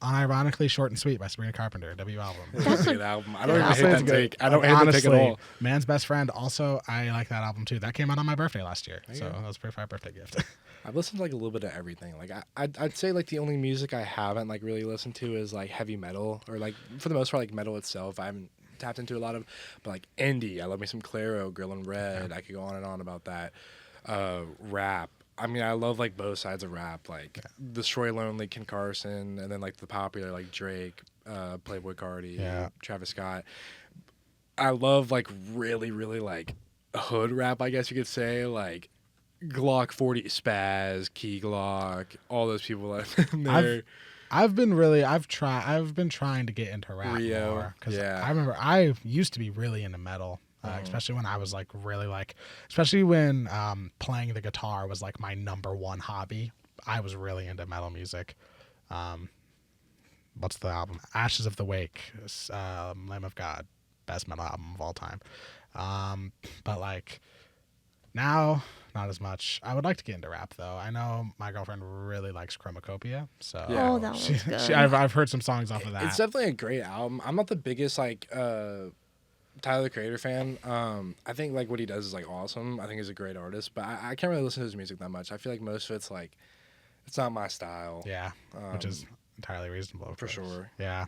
Unironically, Short and Sweet by Sabrina Carpenter, debut album. That's a good album. I don't even Honestly, hate it's that good. take. I don't hate the take at Honestly, all. Man's Best Friend, also, I like that album too. That came out on my birthday last year. There you So go. that was a pretty fire birthday gift. I've listened to like a little bit of everything. Like I'd say like the only music I haven't like really listened to is like heavy metal or like for the most part like metal itself. I haven't tapped into a lot of, but like indie. I love me some Clairo, Grill and Red. I could go on and on about that. Rap. I mean, I love like both sides of rap, like Destroy Lonely, Ken Carson, and then like the popular like Drake, Playboy Cardi, Travis Scott. I love like really, really like hood rap, I guess you could say, like Glock 40, Spaz, Key Glock, all those people in there. I've been trying to get into rap Rio, more because yeah. I remember I used to be really into metal, especially when I was like really like, especially when playing the guitar was like my number 1 hobby. I was really into metal music. What's the album? Ashes of the Wake, Lamb of God, best metal album of all time. But like now, not as much. I would like to get into rap though. I know my girlfriend really likes Chromacopia, so Yeah. Oh, that one's good. I've heard some songs off of that. It's definitely a great album. I'm not the biggest like Tyler the Creator fan. I think like what he does is like awesome. I think he's a great artist, but I can't really listen to his music that much. I feel like most of it's like it's not my style. Yeah, which is entirely reasonable. For sure. Yeah.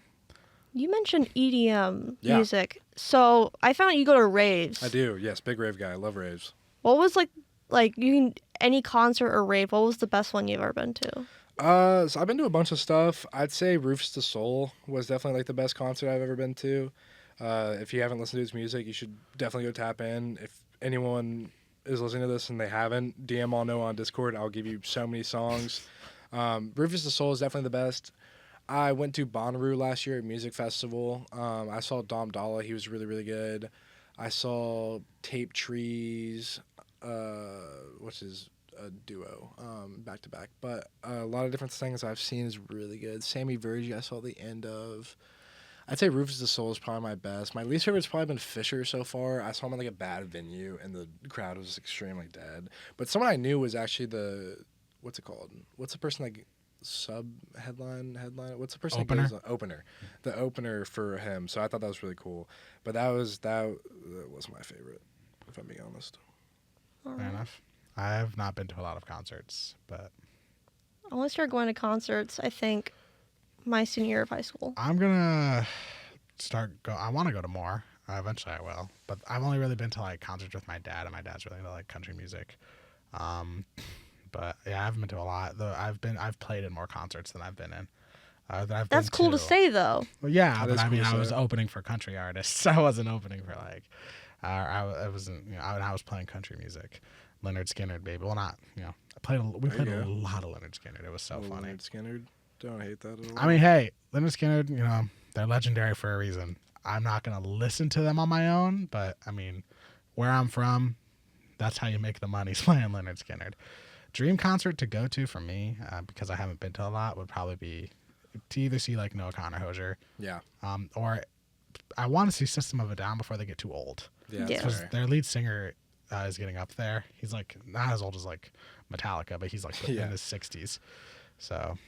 You mentioned EDM Yeah. music. So I found you go to raves. I do. Yes, big rave guy. I love raves. What was like you can any concert or rave? What was the best one you've ever been to? So I've been to a bunch of stuff. I'd say Rufus the Soul was definitely like the best concert I've ever been to. If you haven't listened to his music, you should definitely go tap in. If anyone is listening to this and they haven't, DM Mawnoah on Discord. I'll give you so many songs. Rufus the Soul is definitely the best. I went to Bonnaroo last year at Music Festival. I saw Dom Dalla. He was really, really good. I saw Tape Trees, which is a duo, back to back. But a lot of different things I've seen is really good. Sammy Vergi, I saw the end of. I'd say Rufus the Soul is probably my best. My least favorite's probably been Fisher so far. I saw him at like a bad venue, and the crowd was extremely dead. But someone I knew was actually what's it called? What's the person like headline? What's the person Opener? that goes opener? The opener for him. So I thought that was really cool. But that was my favorite, if I'm being honest. Fair enough. I have not been to a lot of concerts, but I only started going to concerts, I think, my senior year of high school. I'm gonna I want to go to more. Eventually, I will. But I've only really been to like concerts with my dad, and my dad's really into like country music. But yeah, I haven't been to a lot. Though I've played in more concerts than I've been in. That's cool to say, though. Well, yeah, That but is I cool mean, to I was say. opening for country artists. I wasn't opening for like. I wasn't. I was playing country music. Leonard Skinner, baby. Well, not. We played a lot of Leonard Skinner. It was so funny. Leonard Skinner, don't hate that at all. I mean, hey, Leonard Skinner, they're legendary for a reason. I'm not going to listen to them on my own, but, I mean, where I'm from, that's how you make the money, playing Leonard Skinner. Dream concert to go to for me, because I haven't been to a lot, would probably be to either see, like, Noah Connor Hosier. Yeah. Or I want to see System of a Down before they get too old. Yeah. Yeah. That's fair. Their lead singer is getting up there. He's, like, not as old as, like, Metallica, but he's, like, Yeah. in his 60s. So...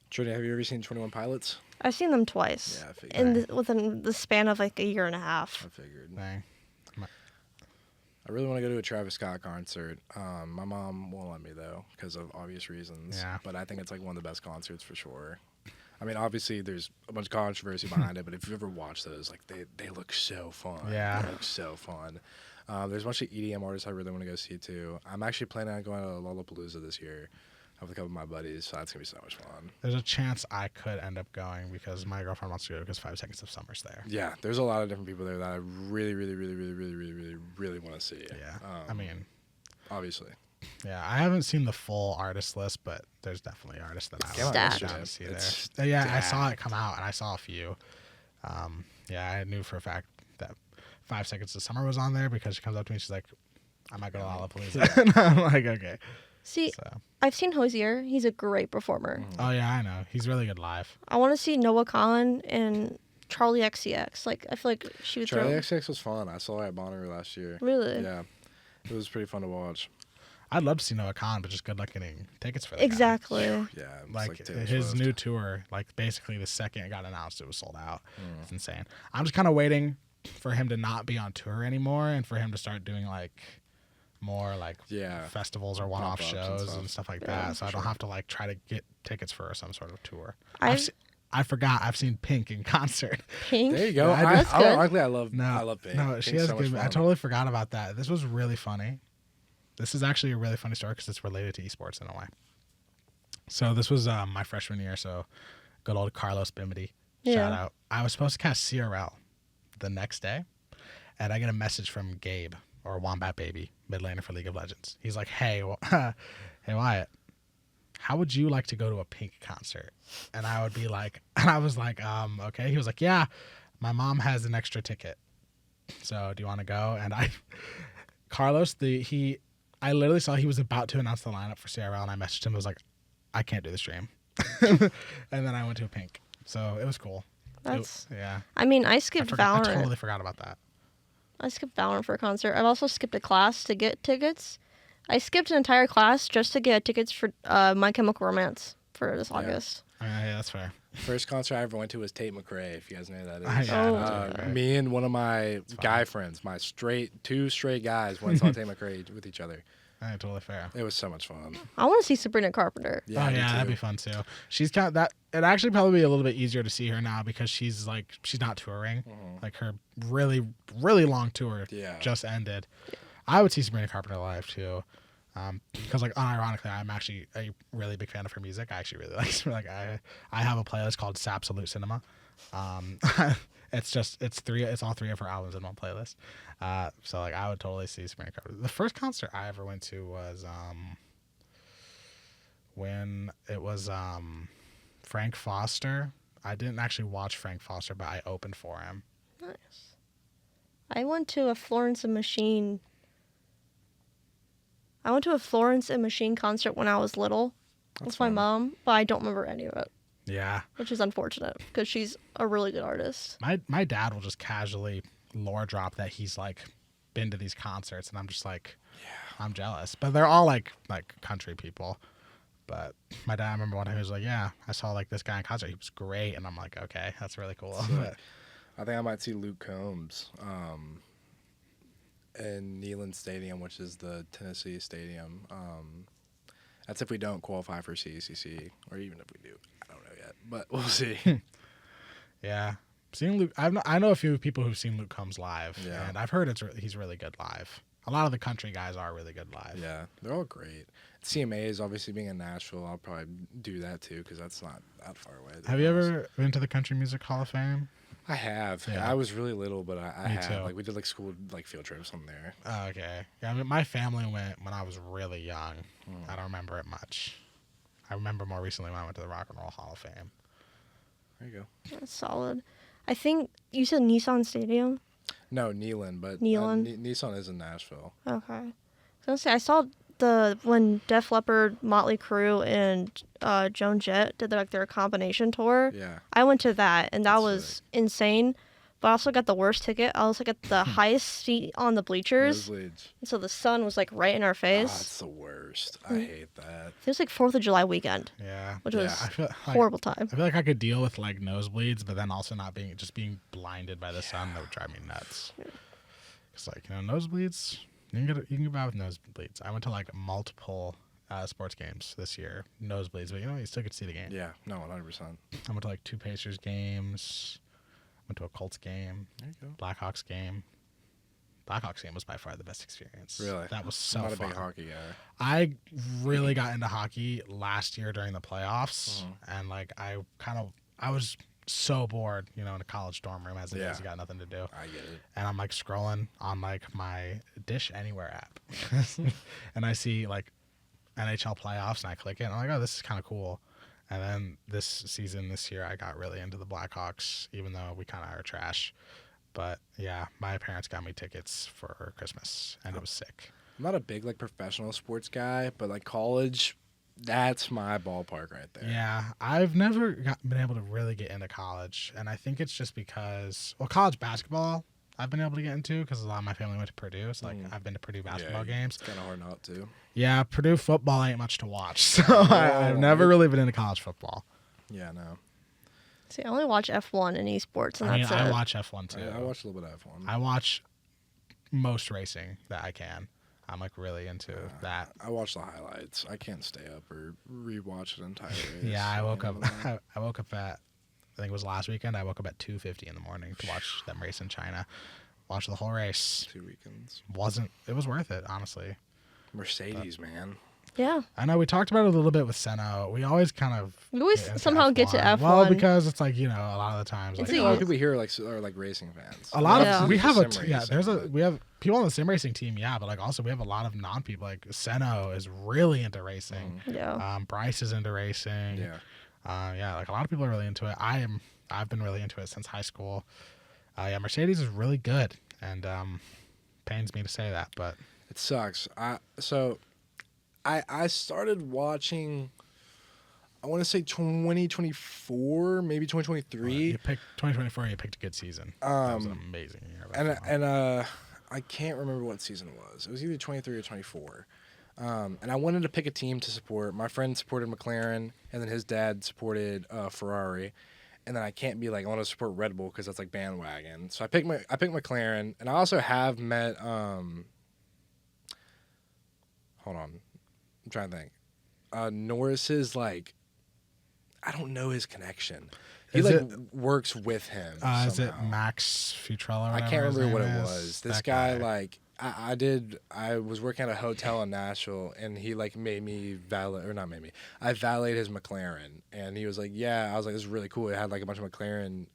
Trinity, have you ever seen 21 Pilots? I've seen them twice. Yeah, I figured. Within the span of like a year and a half. I figured. Dang. I really want to go to a Travis Scott concert. My mom won't let me though because of obvious reasons. Yeah. But I think it's like one of the best concerts for sure. I mean, obviously there's a bunch of controversy behind it, but if you've ever watched those, like they look so fun. Yeah. They look so fun. There's a bunch of EDM artists I really want to go see too. I'm actually planning on going to Lollapalooza this year with a couple of my buddies, so that's gonna be so much fun. There's a chance I could end up going because my girlfriend wants to go because 5 Seconds of Summer's there. Yeah, there's a lot of different people there that I really, really, really, really, really, really, really, really want to see. Yeah. I mean, obviously. yeah, I haven't seen the full artist list, but there's definitely artists that I Came out would yesterday. down to see It's there. Yeah, I saw stacked. it come out and I saw a few. Yeah, I knew for a fact that 5 Seconds of Summer was on there because she comes up to me, she's like, I might go to Lollapalooza. And I'm like, okay. See, So, I've seen Hosier. He's a great performer. oh yeah, I know. He's really good live. I want to see Noah Kahan and Charlie XCX. Like, I feel like she would Charlie throw. XX was fun. I saw it at Bonnaroo last year. Really? Yeah. It was pretty fun to watch. I'd love to see Noah Khan, but just good luck getting tickets for that. guy. Exactly. Yeah. It's Like Taylor his Swift. new tour, like basically the second it got announced, it was sold out. It's insane. I'm just kind of waiting for him to not be on tour anymore and for him to start doing like more like Yeah. festivals or one-off Pop-ups and shows stuff. and stuff like Yeah, that. So I don't have to like try to get tickets for some sort of tour. I've I forgot I've seen Pink in concert. Pink. There you go. Yeah, That's good. Ironically, I love Pink. No, she Pink's has so much good. I fun. totally forgot about that. This was really funny. This is actually a really funny story because it's related to esports in a way. So this was my freshman year. So good old Carlos Bimity. Shout Yeah. out. I was supposed to cast CRL the next day, and I get a message from Gabe or Wombat Baby, mid laner for League of Legends. He's like, "Hey, hey Wyatt, how would you like to go to a Pink concert?" And I would be like, and I was like, okay. He was like, "Yeah, my mom has an extra ticket. So do you want to go?" And Carlos, I literally saw he was about to announce the lineup for CRL, and I messaged him. I was like, I can't do the stream. And then I went to a Pink. So it was cool. That's. Yeah. I mean, I I skipped Valorant. totally forgot about that. I skipped Valorant for a concert. I've also skipped a class to get tickets. I skipped an entire class just to get tickets for My Chemical Romance for this August. I mean, yeah, that's fair. First concert I ever went to was Tate McRae, if you guys know who that is. Yeah, I know Tate McRae. Me and one of my guy friends, two straight guys, went and saw Tate McRae with each other. Totally fair. It was so much fun. I want to see Sabrina Carpenter. Yeah, that'd be fun too. She's kind of that. It'd actually probably be a little bit easier to see her now because she's not touring. Like her really, really long tour just ended. I would see Sabrina Carpenter live too. Because unironically, I'm actually a really big fan of her music. I actually really like her. Like I have a playlist called Absolute Cinema. It's all three of her albums in one playlist. So I would totally see Sabrina Carpenter. The first concert I ever went to was when it was Frank Foster. I didn't actually watch Frank Foster, but I opened for him. Nice. I went to a Florence and Machine concert when I was little with my mom, but I don't remember any of it. Yeah. Which is unfortunate because she's a really good artist. My dad will just casually lore drop that he's been to these concerts, and I'm just I'm jealous. But they're all like country people. But my dad, I remember one time he was like, yeah, I saw this guy in concert. He was great. And I'm like, okay, that's really cool. I think I might see Luke Combs in Neyland Stadium, which is the Tennessee stadium. That's if we don't qualify for CECC, or even if we do. I don't know yet, but we'll see. Yeah. Seeing Luke, I know a few people who've seen Luke Combs live, and I've heard he's really good live. A lot of the country guys are really good live. Yeah, they're all great. CMA is obviously being in Nashville. I'll probably do that too because that's not that far away. Have you ever been to the Country Music Hall of Fame? I have. Yeah. I was really little, but I have. Too. We did school field trips on there. Oh, okay. Yeah, my family went when I was really young. I don't remember it much. I remember more recently when I went to the Rock and Roll Hall of Fame. There you go. That's solid. I think you said Nissan Stadium. No, Neyland, but Nissan is in Nashville. Okay. I was gonna say I saw when Def Leppard, Motley Crue, and Joan Jett did their combination tour. Yeah. I went to that, and that was insane. But I also got the worst ticket. I was at the highest seat on the bleachers. Nosebleeds. And so the sun was right in our face. That's the worst. I hate that. It was 4th of July weekend. Yeah. Which was horrible time. I feel like I could deal with nosebleeds, but then also not being blinded by the sun, that would drive me nuts. It's nosebleeds, you can get by with nosebleeds. I went to multiple sports games this year, nosebleeds, but you still get to see the game. Yeah, no, 100%. I went to 2 Pacers games. Went to a Colts game. There you go. Blackhawks game. Blackhawks game was by far the best experience. Really? That was so fun. I'm not a big hockey guy. I really got into hockey last year during the playoffs, and I was so bored, in a college dorm room as it is. You got nothing to do. I get it. And I'm scrolling on my Dish Anywhere app, and I see NHL playoffs, and I click it, and I'm like, oh, this is kind of cool. And then this year, I got really into the Blackhawks, even though we kind of are trash. But yeah, my parents got me tickets for Christmas, and it was sick. I'm not a big professional sports guy, but college, that's my ballpark right there. Yeah, I've never been able to really get into college, and I think it's just because college basketball I've been able to get into because a lot of my family went to Purdue. So I've been to Purdue basketball games. It's kind of hard not to. Yeah, Purdue football ain't much to watch, so I've never really been into college football. Yeah, no. See, I only watch F1 and Esports, and that's it. I watch F1 too. I watch a little bit of F1. I watch most racing that I can. I'm really into that. I watch the highlights. I can't stay up or rewatch an entire race. Yeah, I woke up at, I think it was last weekend. I woke up at 2:50 in the morning to watch them race in China. Watch the whole race. 2 weekends. It was worth it, honestly. Mercedes, man. Yeah. I know we talked about it a little bit with Senna. We always somehow get to F1. Well, because it's a lot of the times. A lot of people here are racing fans. A lot of we have we have people on the sim racing team, but also we have a lot of non people. Senna is really into racing. Yeah. Bryce is into racing. Yeah. A lot of people are really into it. I've been really into it since high school. Mercedes is really good, and pains me to say that, but it sucks. I started watching, I want to say 2024, maybe 2023. You picked 2024. You picked a good season. That was an amazing year. And I can't remember what season it was. It was either 23 or 24. And I wanted to pick a team to support. My friend supported McLaren, and then his dad supported Ferrari. And then I can't be like, I want to support Red Bull because that's like bandwagon. So I picked McLaren, and I also have met. Hold on, I'm trying to think. Norris's like, I don't know his connection. He works with him. Is it Max Futrella? I can't remember what it was. This guy like. I was working at a hotel in Nashville, and he like made me I valeted his McLaren, and he was like, yeah. I was like, this is really cool. It had like a bunch of McLaren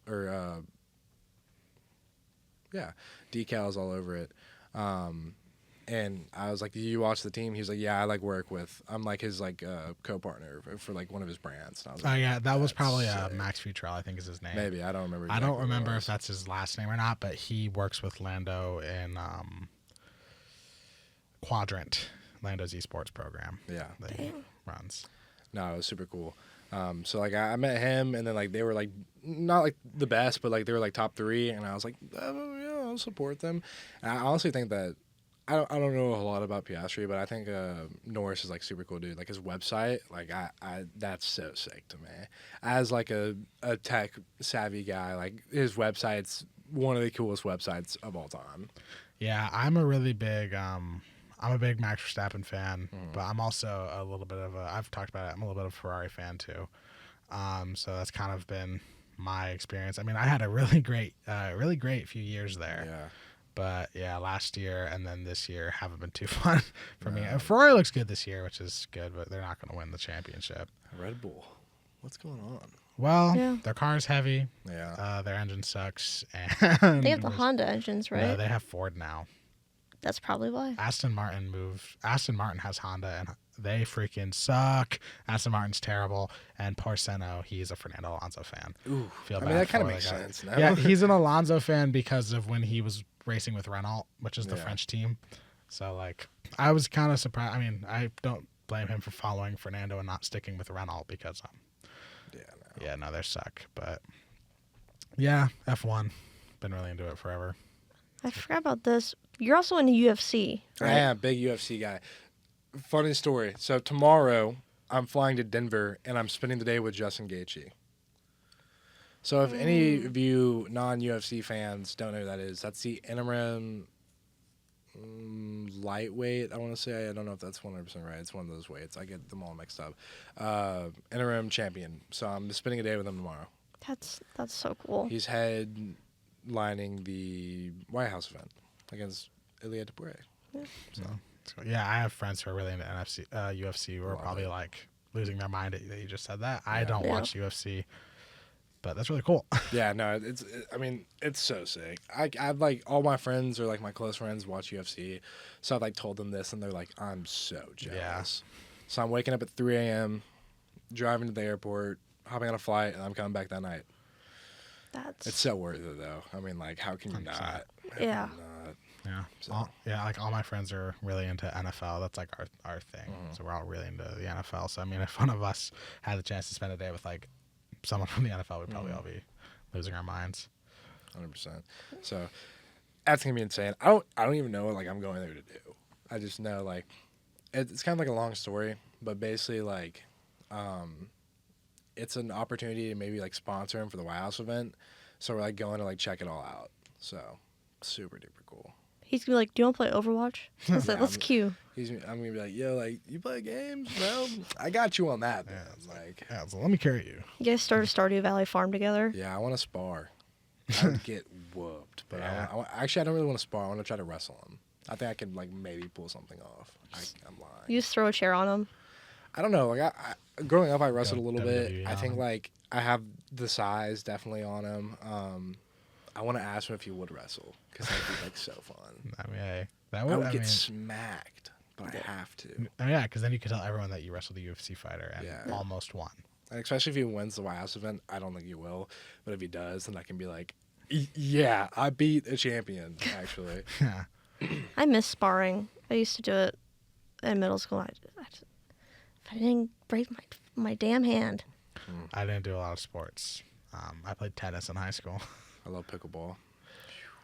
decals all over it. And I was like, do you watch the team? He was like, yeah, I like work with. I'm like his like co-partner for like one of his brands. And I was like, yeah, that was probably Max Futrell, I think is his name. Maybe I don't remember. I don't remember if that's his last name or not, but he works with Lando in Quadrant, Lando's esports program. Yeah, that he runs. No, it was super cool. So like I met him, and then like they were like not like the best, but like they were like top 3, and I was like, yeah, I'll support them. And I honestly think that I don't know a lot about Piastri, but I think Norris is like super cool dude. Like his website, like I that's so sick to me. As like a tech savvy guy, like his website's one of the coolest websites of all time. Yeah, I'm a really big I'm a big Max Verstappen fan, but I'm also a little bit of I've talked about it, I'm a little bit of a Ferrari fan too. So that's kind of been my experience. I mean, I had a really great few years there. Yeah. But yeah, last year and then this year haven't been too fun for me. Ferrari looks good this year, which is good, but they're not going to win the championship. Red Bull, what's going on? Well, their car's heavy. Yeah. Their engine sucks. And they have the Honda engines, right? No, they have Ford now. That's probably why. Aston Martin has Honda, and they freaking suck. Aston Martin's terrible, and poor Senna, he's a Fernando Alonso fan. Ooh, Feel bad that kind of for makes the guy. sense. No? Yeah, he's an Alonso fan because of when he was racing with Renault, which is the French team. So like, I was kind of surprised. I mean, I don't blame him for following Fernando and not sticking with Renault because they suck. But yeah, F1, been really into it forever. I forgot about this. You're also in the UFC, right? I am, big UFC guy. Funny story. So tomorrow, I'm flying to Denver, and I'm spending the day with Justin Gaethje. So if any of you non-UFC fans don't know who that is, that's the interim lightweight, I want to say. I don't know if that's 100% right. It's one of those weights. I get them all mixed up. Interim champion. So I'm just spending a day with him tomorrow. That's so cool. He's headlining the White House event against Ilia Topuria. Yeah. So yeah, I have friends who are really into UFC who are probably like losing their mind that you just said that. I don't watch UFC, but that's really cool. Yeah, no, it's so sick. I've like all my friends or like my close friends watch UFC, so I've like told them this, and they're like, I'm so jealous. Yeah. So I'm waking up at 3 a.m., driving to the airport, hopping on a flight, and I'm coming back that night. It's so worth it though. I mean, like, how can you 100%. Not? Yeah. Yeah. So. Like all my friends are really into NFL. That's like our thing. Mm-hmm. So we're all really into the NFL. So I mean, if one of us had the chance to spend a day with like someone from the NFL, we'd probably all be losing our minds. 100%. So that's gonna be insane. I don't even know what like I'm going there to do. I just know like it's kind of like a long story, but basically like it's an opportunity to maybe like sponsor him for the White House event. So we're like going to like check it all out. So super duper cool. He's gonna be like, "Do you want to play Overwatch?" Let's cue. I'm gonna be like, "Yo, like you play games, bro? I got you on that." Yeah, so let me carry you. You guys start a Stardew Valley farm together. Yeah, I want to spar. I would get whooped, but actually I don't really want to spar. I want to try to wrestle him. I think I could like maybe pull something off. I'm lying. You just throw a chair on him. I don't know. Like I growing up, I wrestled a little bit. I think like I have the size definitely on him. I want to ask him if he would wrestle because that'd be like so fun. I mean, hey, I would get smacked, but I have to. Yeah, because then you could tell everyone that you wrestled a UFC fighter and almost won. And especially if he wins the White House event, I don't think he will. But if he does, then I can be like, yeah, I beat a champion, actually. Yeah. I miss sparring. I used to do it in middle school. If I didn't break my damn hand. I didn't do a lot of sports. I played tennis in high school. I love pickleball.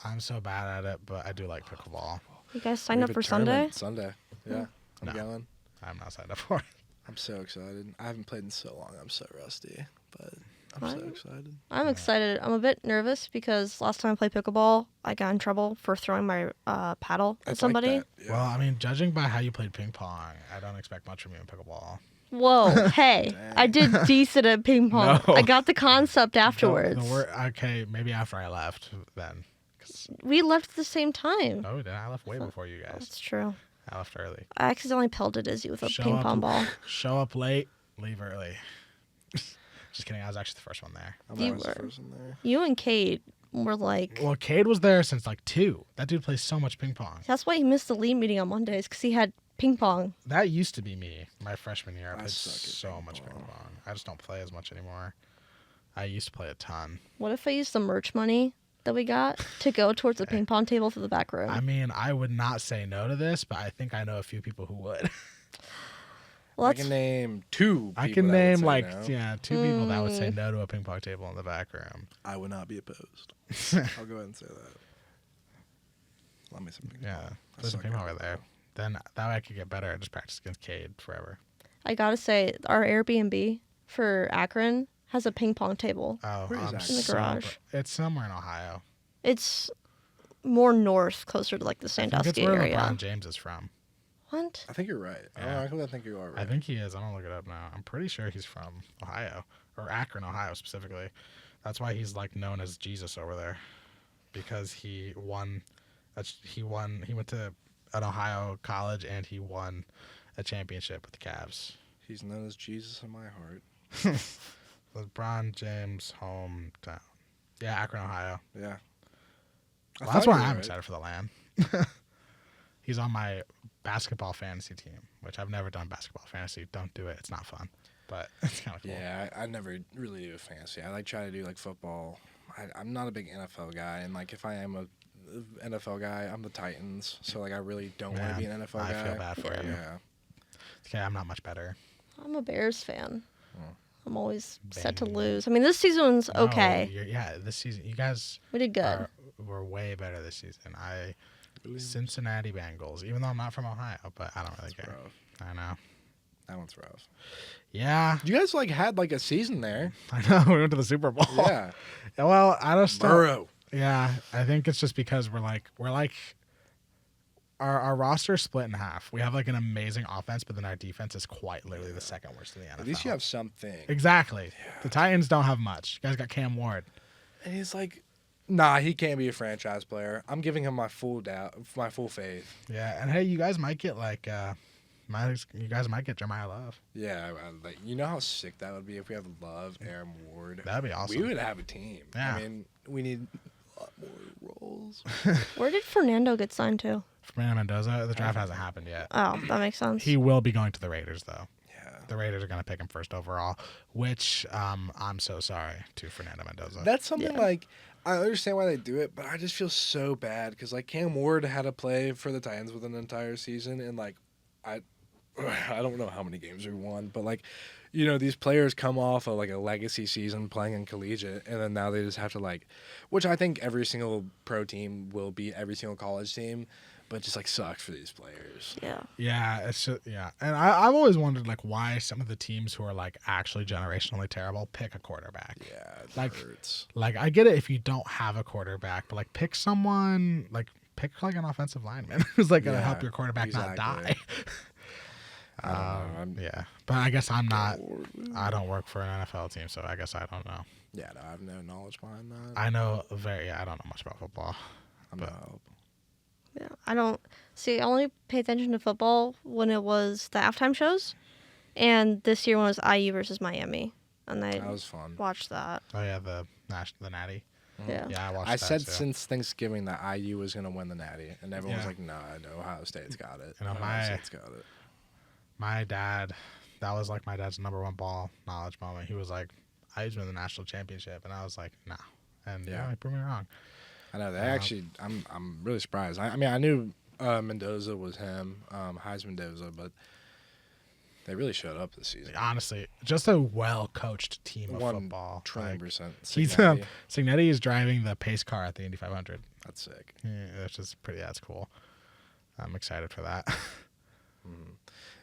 I'm so bad at it, but I do like pickleball. You guys signed up for Sunday? Sunday, yeah. I'm going. I'm not signed up for it. I'm so excited. I haven't played in so long. I'm so rusty, but I'm so excited. I'm excited. I'm a bit nervous because last time I played pickleball, I got in trouble for throwing my paddle at somebody. Like that, yeah. Well, I mean, judging by how you played ping pong, I don't expect much from you in pickleball. Whoa, hey, I did decent at ping pong. No. I got the concept afterwards. Okay, maybe after I left then. We left at the same time. Oh, then I left way before you guys. That's true. I left early. I accidentally pelted Izzy with a ping pong ball. Show up late, leave early. Just kidding. I was actually the first one there. You always were. the first one there. You and Cade were like... Well, Cade was there since like 2. That dude plays so much ping pong. That's why he missed the league meeting on Mondays, because he had ping pong. That used to be me my freshman year. I played suck at so much ping pong. I just don't play as much anymore. I used to play a ton. What if I used the merch money that we got to go towards the ping pong table for the back room? I mean, I would not say no to this, but I think I know a few people who would. I can name 2 people. I can name like no. 2 people that would say no to a ping pong table in the back room. I would not be opposed. I'll go ahead and say that. Let me some ping pong. Yeah, there's some ping pong over there. Then that way I could get better at just practice against Cade forever. I gotta say, our Airbnb for Akron has a ping pong table. Oh, Where is that? In the garage. It's somewhere in Ohio. It's more north, closer to like the I think Sandusky it's where area. LeBron James is from. What? I think you're right. Yeah. I think you are right. I think he is. I'm gonna look it up now. I'm pretty sure he's from Ohio or Akron, Ohio specifically. That's why he's like known as Jesus over there, because he won. He went to an Ohio college and he won a championship with the Cavs. He's known as Jesus in my heart. LeBron James' hometown. Yeah, Akron, Ohio. Yeah. Well, that's why I'm excited for the LAN. He's on my basketball fantasy team, which I've never done basketball fantasy. Don't do it. It's not fun, but it's kind of cool. Yeah, I never really do fantasy. I like try to do like football. I'm not a big NFL guy, and like if I am a NFL guy, I'm the Titans. So like I really don't want to be an NFL guy. I feel bad for you. Yeah. Okay, I'm not much better. I'm a Bears fan. Oh. I'm always set to lose. I mean, this season's okay. This season, you guys We did good. were way better this season. Cincinnati Bengals, even though I'm not from Ohio, but I don't really care. Rough. I know. That one's rough. Yeah. You guys like had like a season there. I know. We went to the Super Bowl. Yeah. Well, I just Burrow. Yeah, I think it's just because we're like our roster is split in half. We have like an amazing offense, but then our defense is quite literally the second worst in the NFL. At least you have something. Exactly. Yeah. The Titans don't have much. You guys got Cam Ward. And he's like, nah, he can't be a franchise player. I'm giving him my full faith. Yeah, and hey, you guys might get like Jeremiah Love. Yeah, like you know how sick that would be if we have Love, Aaron Ward. That'd be awesome. We would have a team. Yeah. I mean, we need a lot more roles. Where did Fernando get signed to? Fernando Mendoza. The draft hasn't happened yet. Oh, that makes sense. He will be going to the Raiders though. Yeah. The Raiders are going to pick him first overall, which I'm so sorry to Fernando Mendoza. That's something like I understand why they do it, but I just feel so bad because like Cam Ward had to play for the Titans with an entire season, and like I don't know how many games we won, but like you know these players come off of like a legacy season playing in collegiate, and then now they just have to like, which I think every single pro team will beat every single college team. But it just like sucks for these players. Yeah. Yeah, it's just, yeah, and I've always wondered like why some of the teams who are like actually generationally terrible pick a quarterback. Yeah, it like hurts. Like I get it if you don't have a quarterback, but like pick someone like an offensive lineman who's like gonna help your quarterback not die. I don't know. Yeah, but I guess I'm not. I don't work for an NFL team, so I guess I don't know. Yeah, no, I have no knowledge behind that. I know I don't know much about football. Yeah, I don't see. I only pay attention to football when it was the halftime shows, and this year when it was IU versus Miami, and that was fun. Watched that. Oh yeah, the Natty. Yeah. Yeah, I watched. I that said too. since Thanksgiving that IU was gonna win the Natty, and everyone was like, "Nah, no, Ohio State's got it. You know, Ohio State's got it." My dad, that was like my dad's number one ball knowledge moment. He was like, "IU's win the national championship," and I was like, "No," and yeah, he proved me wrong. I know they actually. I'm really surprised. I mean, I knew Mendoza was him, Heisman Mendoza, but they really showed up this season. Honestly, just a well-coached team of football. 1,000,000%. He's Signetti is driving the pace car at the Indy 500. That's sick. Yeah, that's just pretty. That's cool. I'm excited for that.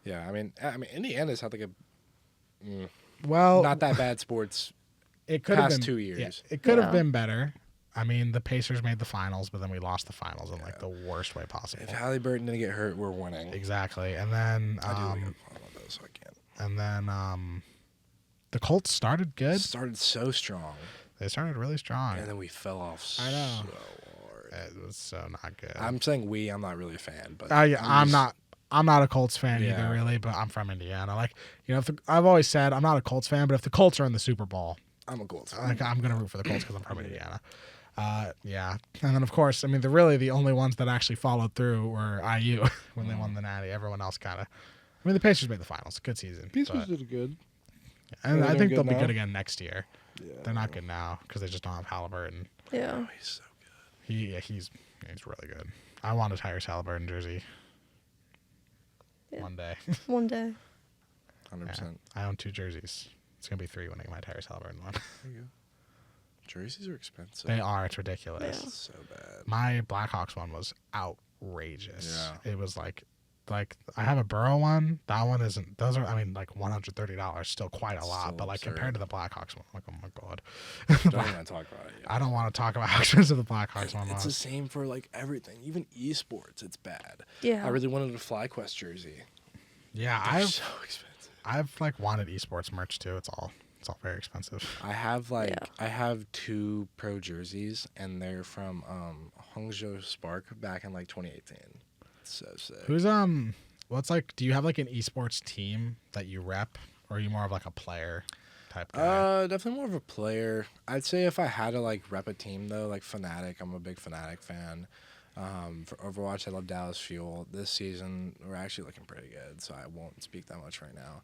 Yeah, I mean, Indiana's had like a Well, not that bad sports it could have past been 2 years. It could have Yeah. been better. I mean, the Pacers made the finals, but then we lost the finals in like the worst way possible. If Halliburton didn't get hurt, we're winning. Exactly, and then I do like Oklahoma though, so I can't. and then the Colts started good. Started so strong, They started really strong. and then we fell off so I know. hard. It was so not good. I'm saying we. I'm not really a fan, but I'm not. I'm not a Colts fan Yeah. either, really. But I'm from Indiana. Like, you know, I've always said I'm not a Colts fan, but if the Colts are in the Super Bowl, I'm a Colts fan. like, I'm gonna root for the Colts because I'm from Indiana. Yeah, and then of course, I mean, the only ones that actually followed through were IU when they won the Natty. Everyone else kind of. I mean, the Pacers made the finals. Good season. but- did good. and Are they I think doing they'll good be now? good again next year. Yeah, They're not good now because they just don't have Halliburton. Yeah. he's so good. He's really good. I want a Tyrese Halliburton jersey. Yeah. One day. One day. 100%. Yeah. I own 2 jerseys. It's gonna be 3 when I get my Tyrese Halliburton one. There you go. Jerseys are expensive. They are. It's ridiculous. Yeah. It's so bad. My Blackhawks one was outrageous. Yeah. It was like I have a Burrow one. That one isn't. Those are. I mean, like $130. Still quite a lot, Still but like absurd. compared to the Blackhawks one, like, oh my god. Don't even talk about it. I don't want to talk about how expensive the Blackhawks one It's the was. same for like everything. Even esports, it's bad. Yeah. I really wanted a FlyQuest jersey. Yeah, They're so expensive. I've like wanted esports merch too. It's all very expensive. I have Yeah. I have 2 pro jerseys, and they're from Hangzhou Spark back in like 2018. It's so sick. Who's what's like? Do you have like an esports team that you rep, or are you more of like a player type guy? Definitely more of a player. I'd say if I had to like rep a team though, like Fnatic, I'm a big Fnatic fan. For Overwatch, I love Dallas Fuel. This season, we're actually looking pretty good, so I won't speak that much right now.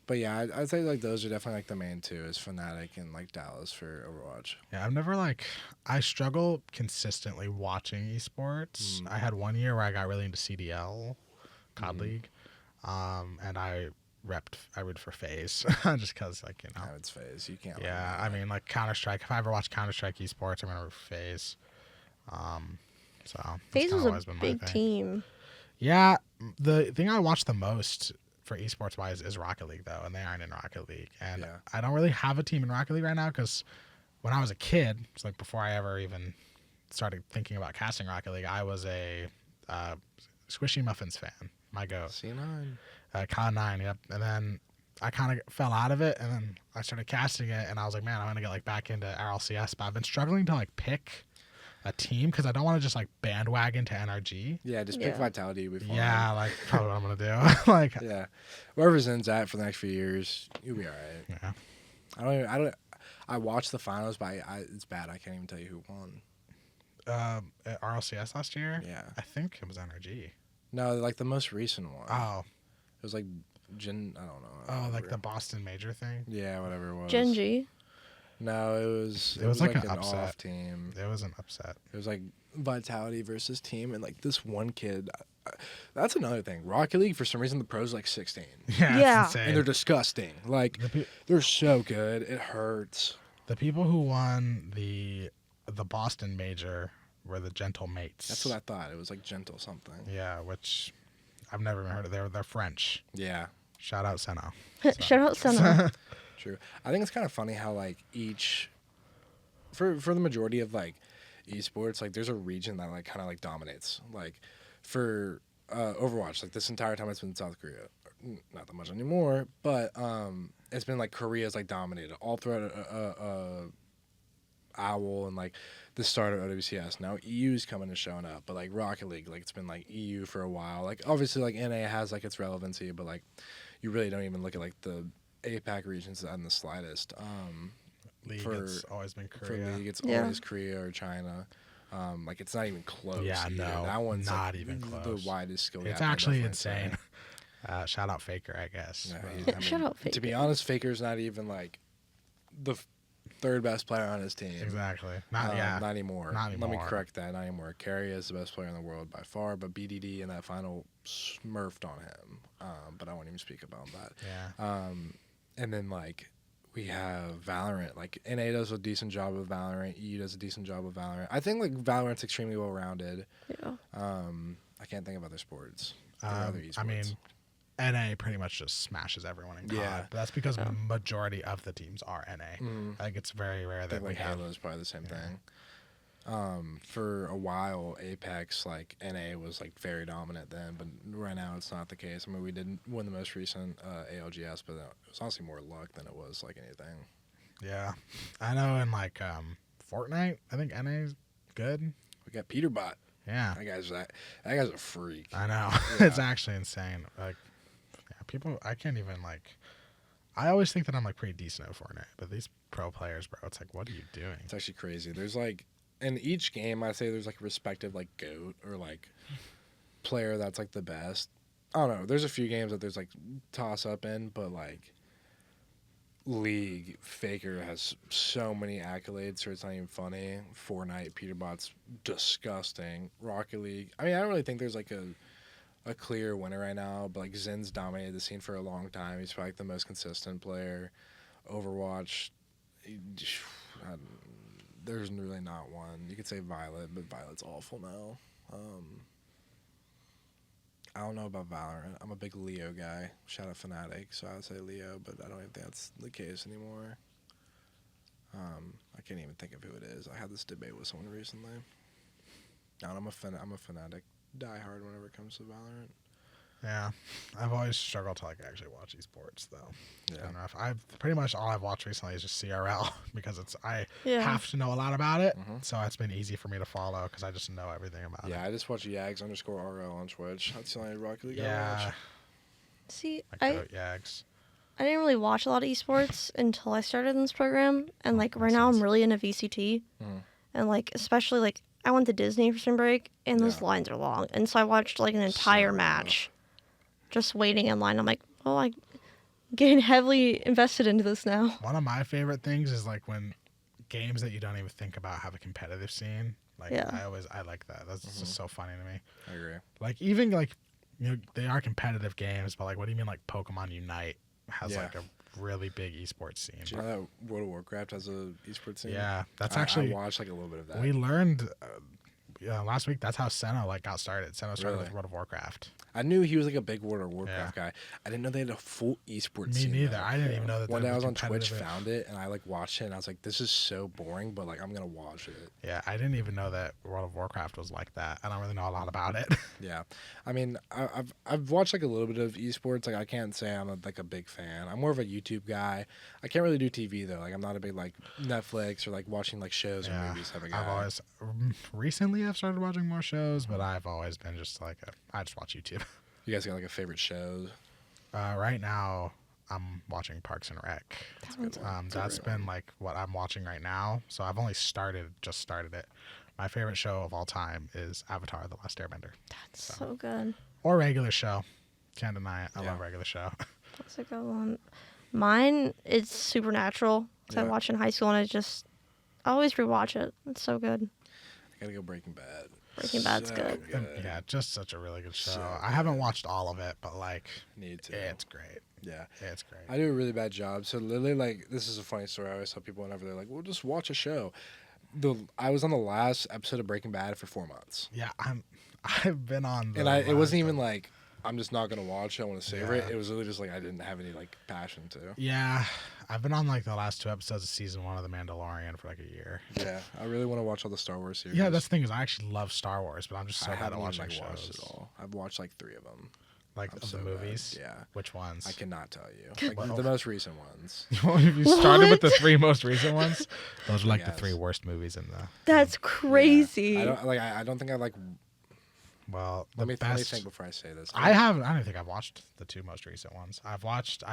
But yeah, I'd say like those are definitely like the main 2 is Fnatic and like Dallas for Overwatch. Yeah, I've never I struggle consistently watching esports. Mm. I had one year where I got really into CDL, COD League, and I root for FaZe just because like, you know. Now it's FaZe. You can't. Yeah, I mean like Counter-Strike. If I ever watch Counter-Strike esports, I'm gonna root for FaZe. So that's FaZe kinda was always a been my big thing. team. Yeah, the thing I watch the most for esports wise is Rocket League though, and they aren't in Rocket League, and Yeah. I don't really have a team in Rocket League right now because when I was a kid, it's like before I ever even started thinking about casting Rocket League, I was a Squishy Muffins fan. My goat. C9. COD 9, yep. And then I kind of fell out of it, and then I started casting it, and I was like, man, I'm gonna get like back into RLCS, but I've been struggling to like pick a team because I don't want to just like bandwagon to NRG. Yeah, just pick Yeah. Vitality. You'll be fine. Yeah, like probably what I'm gonna do. Like, Yeah. Wherever Zen's at for the next few years, you'll be all right. yeah. I watched the finals, but it's bad. I can't even tell you who won. At RLCS last year, Yeah. I think it was NRG. No, like the most recent one. Oh, It was like I don't know. like Whatever. the Boston Major thing. Yeah, whatever it was. Genji. No, it was like an an upset. off team. It was an upset. It was like Vitality versus team, and like this one kid. That's another thing. Rocket League, for some reason, the pros like 16, Yeah, Yeah. it's insane. and they're disgusting. Like The they're so good, it hurts. The people who won the Boston Major were the Gentle Mates. That's what I thought. It was like gentle something. Yeah, which I've never even heard of. They're French. Yeah, Shout out Senna. Shout out Senna. true. I think it's kind of funny how like each, for the majority of like esports, like there's a region that like kind of like dominates. Like for Overwatch, like this entire time it's been South Korea. Not that much anymore, but it's been like Korea's like dominated all throughout OWL and like the start of OWCS. Now EU's coming and showing up, but like Rocket League, like it's been like EU for a while. Like obviously like NA has like its relevancy, but like you really don't even look at like the APAC regions in the slightest. League, For- it's always been For Korea. League, it's Yeah. always Korea or China. Like it's not even close. Yeah, either. no, that one's not like, even close. The widest skill It's gap, I'll actually definitely insane. say. Shout out Faker, I guess. Yeah, But- Shout out To be Faker. honest, Faker's not even like the third best player on his team. exactly. Not Not anymore. Not Let me anymore. correct that. Not anymore. Carey is the best player in the world by far, but BDD in that final smurfed on him. But I won't even speak about that. Yeah. And then like we have Valorant. Like NA does a decent job of Valorant. EU does a decent job of Valorant. I think like Valorant's extremely well rounded. Yeah. I can't think of other sports. other I mean, esports. NA pretty much just smashes everyone in COD. Yeah. But that's because majority of the teams are NA. I think it's very rare I that think we like have. Halo is probably the same thing. For a while, Apex, like NA was like very dominant then, but right now it's not the case. I mean, we didn't win the most recent ALGS, but it was honestly more luck than it was like anything. Yeah, I know. In like Fortnite, I think NA is good. We got Peterbot. Yeah, That guy's a freak. I know. Yeah. It's actually insane. Like, yeah, people, I can't even like. I always think that I'm like pretty decent at Fortnite, but these pro players, bro, it's like, what are you doing? It's actually crazy. There's like in each game, I say there's like a respective like GOAT or like player that's like the best. I don't know. There's a few games that there's like toss up in, but like League, Faker has so many accolades, so it's not even funny. Fortnite, Peterbot's disgusting. Rocket League. I mean, I don't really think there's like a clear winner right now, but like Zin's dominated the scene for a long time. He's probably like the most consistent player. Overwatch, there's really not one. You could say Violet, but Violet's awful now. I don't know about Valorant. I'm a big Leo guy. Shout out Fnatic, so I would say Leo, but I don't even think that's the case anymore. I can't even think of who it is. I had this debate with someone recently. I'm a Fnatic diehard whenever it comes to Valorant. Yeah, I've always struggled to like actually watch esports though. It's Yeah. been rough. I've pretty much all I've watched recently is just CRL because I Yeah. have to know a lot about it, Mhm. so it's been easy for me to follow because I just know everything about Yeah, it. I just watch Yags_RL on Twitch. That's the only Rocket League I Yeah, watch. See, like Yags. I didn't really watch a lot of esports until I started in this program, and like right makes now sense. I'm really into VCT, Mhm. and like especially like I went to Disney for spring break, and those Yeah. lines are long, and so I watched like an entire So match, just waiting in line. I'm like, oh, I'm getting heavily invested into this now. One of my favorite things is like when games that you don't even think about have a competitive scene. Like Yeah. I like that. That's just so funny to me. I agree. Like even like they are competitive games, but like what do you mean like Pokemon Unite has Yeah. like a really big esports scene? Do you know that World of Warcraft has a esports scene? Yeah, that's I actually watched like a little bit of that. we learned last week. That's how Senna like got started. Senna started Really? with World of Warcraft. I knew he was like a big World of Warcraft guy. I didn't know they had a full esports Me scene. neither. though. I didn't even know that. One they day I were was on Twitch, competitive. found it, and I like watched it, and I was like, "This is so boring," but like I'm gonna watch it. Yeah, I didn't even know that World of Warcraft was like that. I don't really know a lot about it. Yeah, I mean, I've watched like a little bit of esports. Like I can't say I'm like a big fan. I'm more of a YouTube guy. I can't really do TV though. Like I'm not a big like Netflix or like watching like shows or movies type of guy. I've always recently I've started watching more shows, but I've always been just like I just watch YouTube. You guys got like a favorite show? Right now, I'm watching Parks and Rec. That's great been like what I'm watching right now. So I've only just started it. My favorite show of all time is Avatar: The Last Airbender, That's so good. or regular show. Can't deny it. I Yeah. love regular show. That's a good one. Mine is Supernatural. 'Cause I Yeah. watched in high school, and I always rewatch it. It's so good. I gotta go Breaking Bad. Breaking Bad's So good. Yeah, just such a really good show. So I haven't watched all of it, but like Need to. it's great. Yeah. It's great. I do a really bad job. So literally, like, this is a funny story. I always tell people whenever they're like, "Well, just watch a show." I was on the last episode of Breaking Bad for 4 months, Yeah, I've been on. and it wasn't even like I'm just not gonna watch it. I want to savor it. Yeah. It was literally just like I didn't have any like passion to. Yeah, I've been on like the last 2 episodes of season 1 of The Mandalorian for like a year. Yeah, I really want to watch all the Star Wars series. Yeah, that's the thing is I actually love Star Wars, but I'm just so I bad haven't at even, watching like, watched shows. it all. I've watched like 3 of them. Like I'm of so the bad. movies. Yeah. Which ones? I cannot tell you. Like the most recent ones. You started with the What? 3 most recent ones. Those are like the Yes. 3 worst movies in the. That's crazy. Yeah. I don't think I like. Well, Let me best. think before I say this. I don't think I've watched the 2 most recent ones. I watched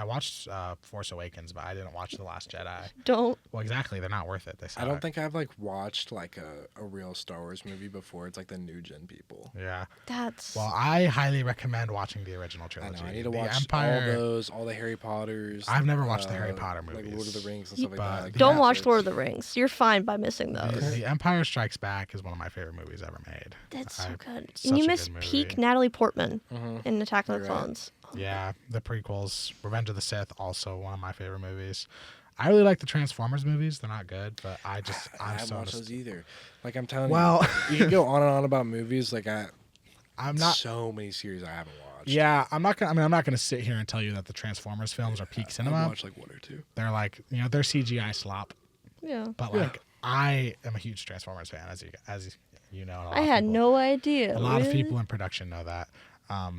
Force Awakens, but I didn't watch The Last Jedi. Don't. Well, exactly, they're not worth it. They suck. I don't think I've like watched like a real Star Wars movie before. It's like the new gen people. Yeah. That's. Well, I highly recommend watching the original I trilogy. know. I need to The watch Empire. all the Harry Potters. I've never watched the Harry Potter Like movies. Lord of the Rings and stuff like But that. Like, Don't the watch classics. Lord of the Rings. You're fine by missing The, those. the Empire Strikes Back is one of my favorite movies ever made. That's so good. such And you a miss good movie. peak Natalie Portman Mhm. in Attack of the You're right. Clones. Yeah, the prequels, Revenge of the Sith, also one of my favorite movies. I really like the Transformers movies. They're not good, but I I'm haven't so watched just- those either. Like I'm telling Well- you, you can go on and on about movies. Like I'm not. So many series I haven't watched. Yeah, I'm not gonna. I mean, I'm not gonna sit here and tell you that the Transformers films are peak cinema. I watched like one or two. They're like, they're CGI slop. Yeah. But like, I am a huge Transformers fan, as you know. And a lot I of had people, no idea. A lot of really? people in production know that.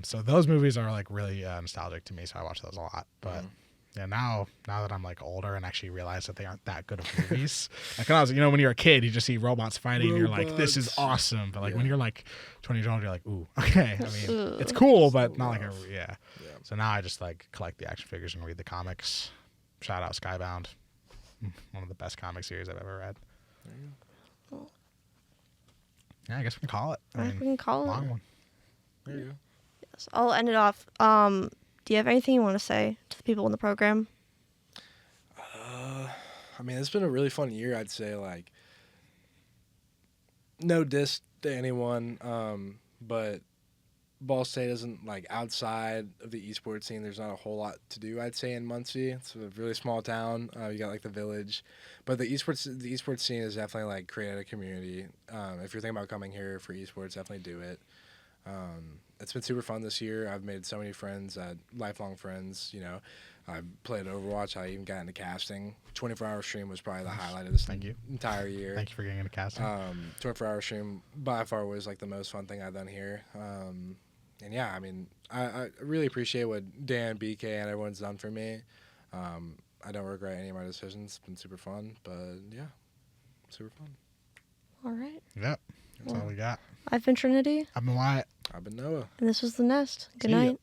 So those movies are like really nostalgic to me. So I watch those a lot. But yeah, now that I'm like older and actually realize that they aren't that good of movies. Like when I was, when you're a kid, you just see robots fighting, and you're like, this is awesome. But like when you're like 20 years old, you're like, ooh, okay. I mean, it's cool, but not like yeah. So now I just like collect the action figures and read the comics. Shout out Skybound, one of the best comic series I've ever read. Yeah, I guess we can call it. We can call it. Long one. There you go. Yes, I'll end it off. Do you have anything you want to say to the people in the program? I mean, it's been a really fun year, I'd say. Like, no diss to anyone, but Ball State isn't, like, outside of the esports scene. There's not a whole lot to do, I'd say, in Muncie. It's a really small town. You got, like, the village. But the esports scene has definitely, like, created a community. If you're thinking about coming here for esports, definitely do it. It's been super fun this year. I've made so many friends, lifelong friends. I played Overwatch. I even got into casting. 24-hour stream was probably the highlight of this entire year. Thank you for getting into casting. 24-hour stream by far was like the most fun thing I've done here. And yeah, I mean, I really appreciate what Dan, BK, and everyone's done for me. I don't regret any of my decisions. It's been super fun, but yeah, super fun. All right. Yep. That's all we got. I've been Trinity. I've been Wyatt. I've been Noah. And this was The Nest. Good See ya. night.